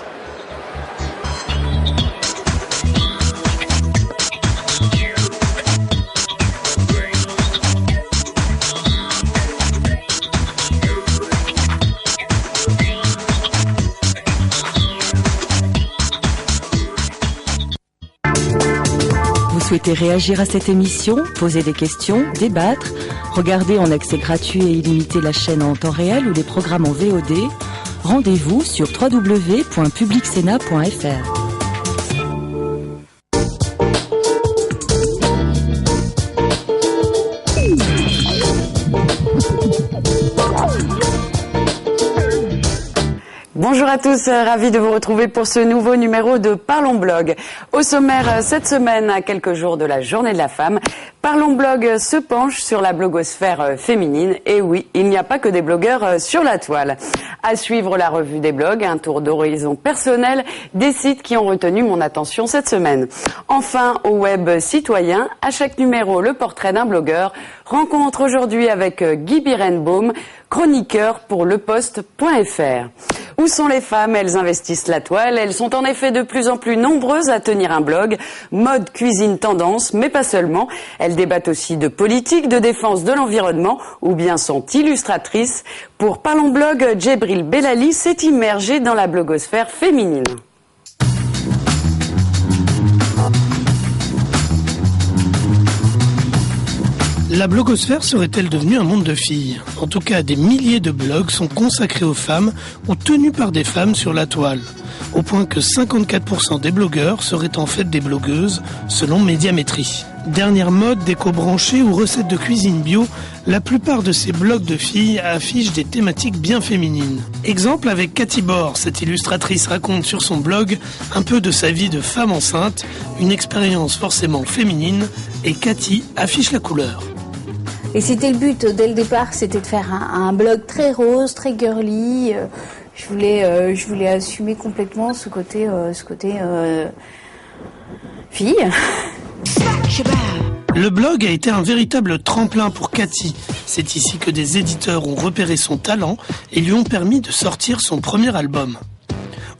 Souhaitez réagir à cette émission, poser des questions, débattre, regarder en accès gratuit et illimité la chaîne en temps réel ou les programmes en VOD, rendez-vous sur www.publicsénat.fr. Bonjour à tous, ravi de vous retrouver pour ce nouveau numéro de Parlons Blog. Au sommaire cette semaine, à quelques jours de la Journée de la Femme, Parlons Blog se penche sur la blogosphère féminine. Et oui, il n'y a pas que des blogueurs sur la toile. À suivre la revue des blogs, un tour d'horizon personnel des sites qui ont retenu mon attention cette semaine. Enfin, au web citoyen, à chaque numéro, le portrait d'un blogueur. Rencontre aujourd'hui avec Guy Birenbaum, chroniqueur pour leposte.fr. Où sont les femmes? Elles investissent la toile. Elles sont en effet de plus en plus nombreuses à tenir un blog. Mode, cuisine, tendance, mais pas seulement. Elles débattent aussi de politique, de défense de l'environnement ou bien sont illustratrices. Pour Parlons Blog, Djibril Bellali s'est immergé dans la blogosphère féminine. La blogosphère serait-elle devenue un monde de filles? En tout cas, des milliers de blogs sont consacrés aux femmes ou tenus par des femmes sur la toile. Au point que 54% des blogueurs seraient en fait des blogueuses, selon Médiamétrie. Dernière mode, déco branchée ou recettes de cuisine bio, la plupart de ces blogs de filles affichent des thématiques bien féminines. Exemple avec Cathy Bord, cette illustratrice raconte sur son blog un peu de sa vie de femme enceinte, une expérience forcément féminine, et Cathy affiche la couleur. Et c'était le but dès le départ, c'était de faire un blog très rose, très girly. Je voulais assumer complètement ce côté fille. Le blog a été un véritable tremplin pour Cathy. C'est ici que des éditeurs ont repéré son talent et lui ont permis de sortir son premier album.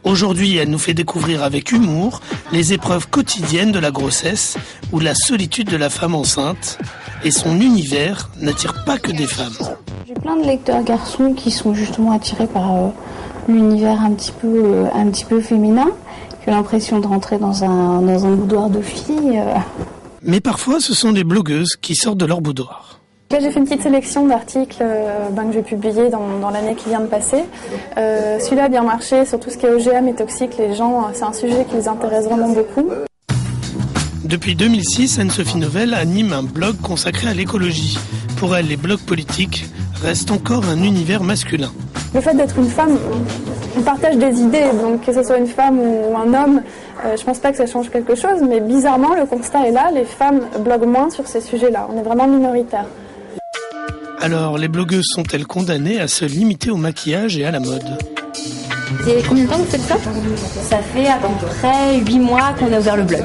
Aujourd'hui, elle nous fait découvrir avec humour les épreuves quotidiennes de la grossesse ou la solitude de la femme enceinte. Et son univers n'attire pas que des femmes. J'ai plein de lecteurs garçons qui sont justement attirés par l'univers un petit peu féminin, qui ont l'impression de rentrer dans un boudoir de filles. Mais parfois, ce sont des blogueuses qui sortent de leur boudoir. Là, j'ai fait une petite sélection d'articles que j'ai publiés dans l'année qui vient de passer. Celui-là a bien marché sur tout ce qui est OGM et toxique. Les gens, c'est un sujet qui les intéresse vraiment beaucoup. Depuis 2006, Anne-Sophie Novelle anime un blog consacré à l'écologie. Pour elle, les blogs politiques restent encore un univers masculin. Le fait d'être une femme, on partage des idées, donc que ce soit une femme ou un homme, je pense pas que ça change quelque chose, mais bizarrement, le constat est là, les femmes bloguent moins sur ces sujets-là. On est vraiment minoritaires. Alors, les blogueuses sont-elles condamnées à se limiter au maquillage et à la mode? Et combien de temps vous faites ça? Ça fait à peu près 8 mois qu'on a ouvert le blog.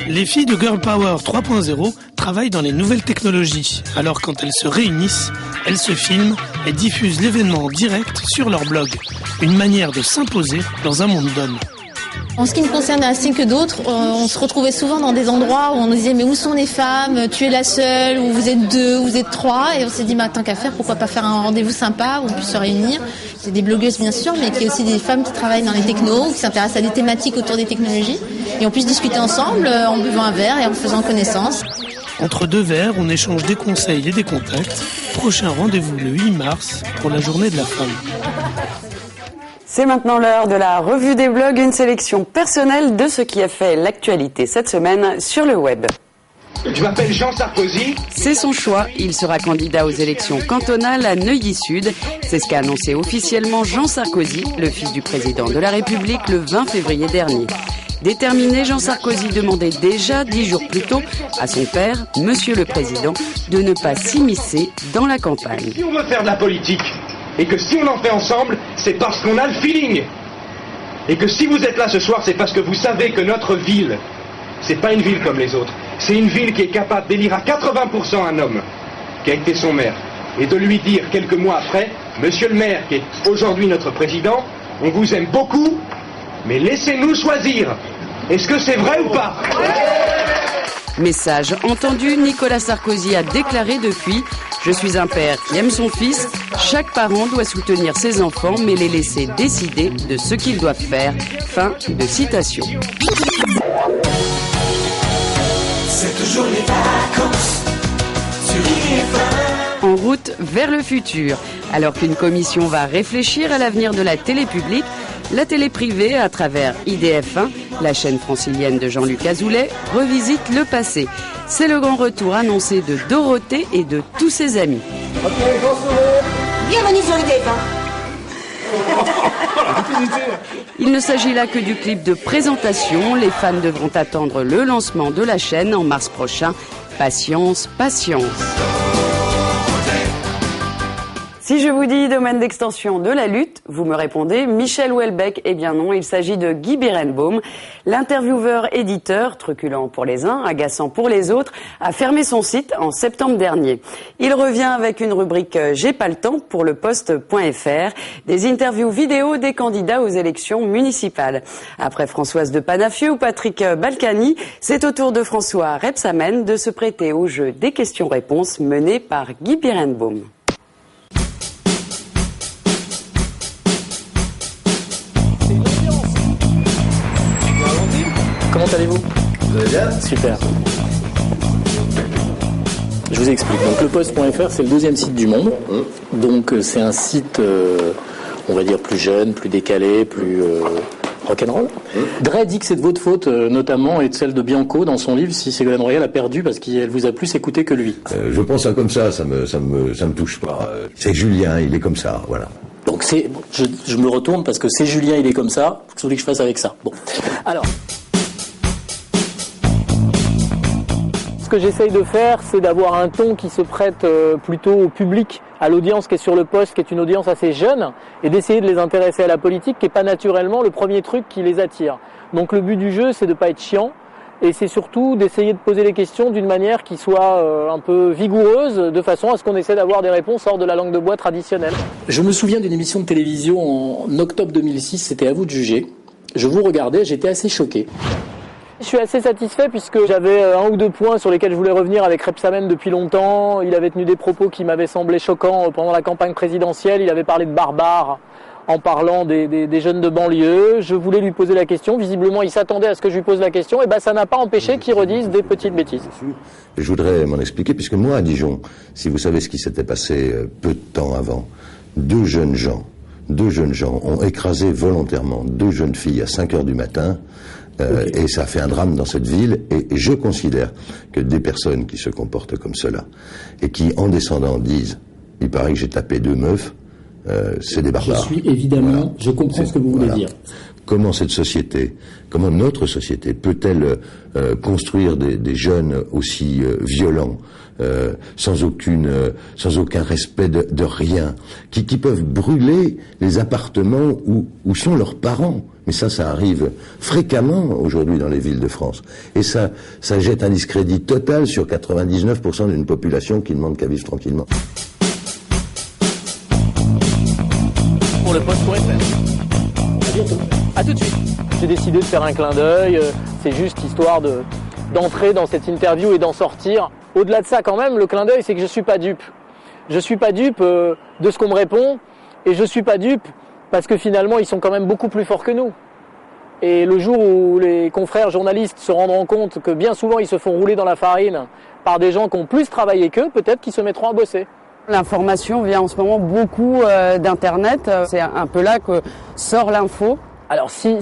Les filles de Girl Power 3.0 travaillent dans les nouvelles technologies. Alors quand elles se réunissent, elles se filment et diffusent l'événement en direct sur leur blog. Une manière de s'imposer dans un monde d'hommes. En ce qui me concerne ainsi que d'autres, on se retrouvait souvent dans des endroits où on nous disait mais où sont les femmes? Tu es la seule, ou vous êtes deux, ou vous êtes trois. Et on s'est dit tant qu'à faire, pourquoi pas faire un rendez-vous sympa où on puisse se réunir. C'est des blogueuses bien sûr, mais il y a aussi des femmes qui travaillent dans les technos, qui s'intéressent à des thématiques autour des technologies. Et on puisse discuter ensemble en buvant un verre et en faisant connaissance. Entre deux verres, on échange des conseils et des contacts. Prochain rendez-vous le 8 mars pour la Journée de la Femme. C'est maintenant l'heure de la revue des blogs, une sélection personnelle de ce qui a fait l'actualité cette semaine sur le web. Je m'appelle Jean Sarkozy. C'est son choix, il sera candidat aux élections cantonales à Neuilly-Sud. C'est ce qu'a annoncé officiellement Jean Sarkozy, le fils du président de la République, le 20 février dernier. Déterminé, Jean Sarkozy demandait déjà 10 jours plus tôt à son père, Monsieur le Président, de ne pas s'immiscer dans la campagne. Si on veut faire de la politique, et que si on en fait ensemble, c'est parce qu'on a le feeling. Et que si vous êtes là ce soir, c'est parce que vous savez que notre ville, c'est pas une ville comme les autres. C'est une ville qui est capable d'élire à 80% un homme qui a été son maire. Et de lui dire quelques mois après, Monsieur le maire, qui est aujourd'hui notre président, on vous aime beaucoup, mais laissez-nous choisir. Est-ce que c'est vrai ou pas? Message entendu, Nicolas Sarkozy a déclaré depuis « Je suis un père qui aime son fils. Chaque parent doit soutenir ses enfants, mais les laisser décider de ce qu'ils doivent faire. » Fin de citation. C'est toujours les vacances sur IFM. En route vers le futur. Alors qu'une commission va réfléchir à l'avenir de la télé publique, la télé privée, à travers IDF1, la chaîne francilienne de Jean-Luc Azoulay, revisite le passé. C'est le grand retour annoncé de Dorothée et de tous ses amis. Bienvenue sur IDF1. Il ne s'agit là que du clip de présentation. Les fans devront attendre le lancement de la chaîne en mars prochain. Patience, patience. Si je vous dis domaine d'extension de la lutte, vous me répondez Michel Houellebecq. Eh bien non, il s'agit de Guy Berenbaum. L'intervieweur-éditeur, truculent pour les uns, agaçant pour les autres, a fermé son site en septembre dernier. Il revient avec une rubrique « J'ai pas le temps » pour le poste.fr, des interviews vidéo des candidats aux élections municipales. Après Françoise de Panafieux ou Patrick Balkany, c'est au tour de François Rebsamen de se prêter au jeu des questions-réponses mené par Guy Berenbaum. Comment allez-vous? Vous allez bien? Super. Je vous explique. Donc, leposte.fr, c'est le 2e site du monde. Donc, c'est un site, on va dire, plus jeune, plus décalé, plus rock'n'roll. Dre dit que c'est de votre faute, notamment, et de celle de Bianco dans son livre, si Ségolène Royal a perdu parce qu'elle vous a plus écouté que lui. Je pense ça comme ça me touche pas. C'est Julien, il est comme ça, voilà. Donc, je me retourne parce que c'est Julien, il est comme ça. Qu'est-ce que vous voulez que je fasse avec ça? Bon. Alors. Ce que j'essaye de faire, c'est d'avoir un ton qui se prête plutôt au public, à l'audience qui est sur le poste, qui est une audience assez jeune, et d'essayer de les intéresser à la politique, qui n'est pas naturellement le premier truc qui les attire. Donc le but du jeu, c'est de ne pas être chiant, et c'est surtout d'essayer de poser les questions d'une manière qui soit un peu vigoureuse, de façon à ce qu'on essaie d'avoir des réponses hors de la langue de bois traditionnelle. Je me souviens d'une émission de télévision en octobre 2006, c'était à vous de juger. Je vous regardais, j'étais assez choqué. Je suis assez satisfait puisque j'avais 1 ou 2 points sur lesquels je voulais revenir avec Rebsamen depuis longtemps. Il avait tenu des propos qui m'avaient semblé choquants pendant la campagne présidentielle. Il avait parlé de barbares en parlant des jeunes de banlieue. Je voulais lui poser la question. Visiblement, il s'attendait à ce que je lui pose la question. Et ben, ça n'a pas empêché qu'il redise des petites bêtises. Je voudrais m'en expliquer puisque moi, à Dijon, si vous savez ce qui s'était passé peu de temps avant, deux jeunes gens ont écrasé volontairement 2 jeunes filles à 5 heures du matin. Et ça a fait un drame dans cette ville, et je considère que des personnes qui se comportent comme cela, et qui, en descendant, disent « il paraît que j'ai tapé 2 meufs », c'est des barbares. Je suis évidemment, voilà. Je comprends ce que vous voulez dire. Comment cette société, comment notre société peut-elle construire des jeunes aussi violents, sans aucun respect de rien, qui peuvent brûler les appartements où sont leurs parents. Mais ça arrive fréquemment aujourd'hui dans les villes de France. Et ça jette un discrédit total sur 99% d'une population qui ne demande qu'à vivre tranquillement. Pour le poste.fr. À bientôt. À tout de suite. J'ai décidé de faire un clin d'œil. C'est juste histoire d'entrer dans cette interview et d'en sortir. Au-delà de ça, quand même, le clin d'œil, c'est que je suis pas dupe. Je suis pas dupe de ce qu'on me répond, et je suis pas dupe parce que finalement, ils sont quand même beaucoup plus forts que nous. Et le jour où les confrères journalistes se rendront compte que bien souvent, ils se font rouler dans la farine par des gens qui ont plus travaillé qu'eux, peut-être qu'ils se mettront à bosser. L'information vient en ce moment beaucoup d'Internet. C'est un peu là que sort l'info. Alors si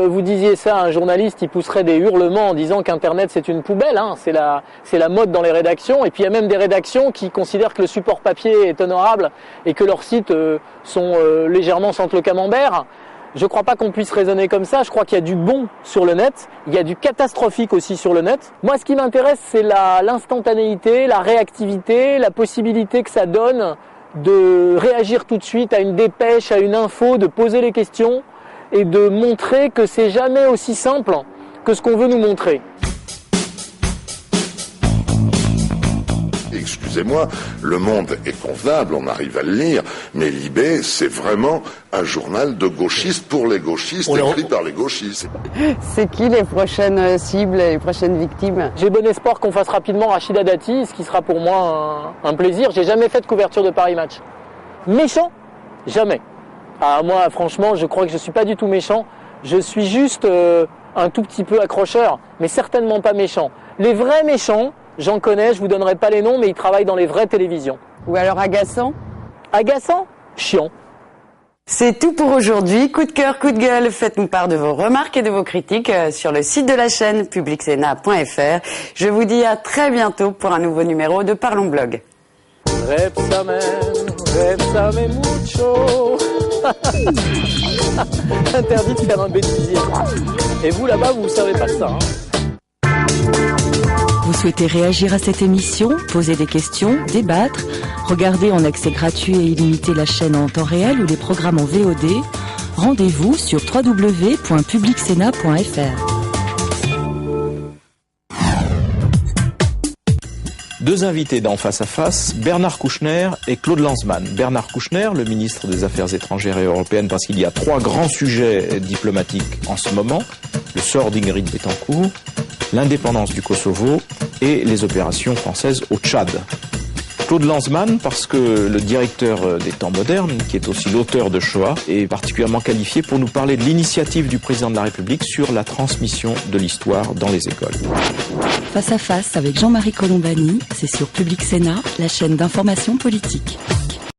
vous disiez ça à un journaliste, il pousserait des hurlements en disant qu'Internet c'est une poubelle, hein. C'est la mode dans les rédactions, et puis il y a même des rédactions qui considèrent que le support papier est honorable et que leurs sites sont légèrement sentent le camembert. Je ne crois pas qu'on puisse raisonner comme ça, je crois qu'il y a du bon sur le net, il y a du catastrophique aussi sur le net. Moi ce qui m'intéresse c'est l'instantanéité, la réactivité, la possibilité que ça donne de réagir tout de suite à une dépêche, à une info, de poser les questions, et de montrer que c'est jamais aussi simple que ce qu'on veut nous montrer. Excusez-moi, Le Monde est convenable, on arrive à le lire, mais Libé, c'est vraiment un journal de gauchistes pour les gauchistes, écrit par les gauchistes. C'est qui les prochaines cibles, les prochaines victimes? J'ai bon espoir qu'on fasse rapidement Rachida Dati, ce qui sera pour moi un plaisir. J'ai jamais fait de couverture de Paris Match. Méchant? Jamais. Ah, moi, franchement, je crois que je suis pas du tout méchant. Je suis juste un tout petit peu accrocheur, mais certainement pas méchant. Les vrais méchants, j'en connais, je vous donnerai pas les noms, mais ils travaillent dans les vraies télévisions. Ou alors agaçant? Agaçant? Chiant. C'est tout pour aujourd'hui. Coup de cœur, coup de gueule, faites-nous part de vos remarques et de vos critiques sur le site de la chaîne publicsena.fr. Je vous dis à très bientôt pour un nouveau numéro de Parlons Blog. Rebsamen. Bésame mucho. Interdit de faire un bêtisier. Et vous là-bas, vous savez pas ça. Vous souhaitez réagir à cette émission, poser des questions, débattre, regarder en accès gratuit et illimité la chaîne en temps réel ou les programmes en VOD? Rendez-vous sur www.publicsénat.fr. Deux invités dans Face à Face, Bernard Kouchner et Claude Lanzmann. Bernard Kouchner, le ministre des Affaires étrangères et européennes, parce qu'il y a trois grands sujets diplomatiques en ce moment. Le sort d'Ingrid Betancourt, l'indépendance du Kosovo et les opérations françaises au Tchad. Claude Lanzmann, parce que le directeur des temps modernes, qui est aussi l'auteur de Shoah, est particulièrement qualifié pour nous parler de l'initiative du président de la République sur la transmission de l'histoire dans les écoles. Face à Face avec Jean-Marie Colombani, c'est sur Public Sénat, la chaîne d'information politique.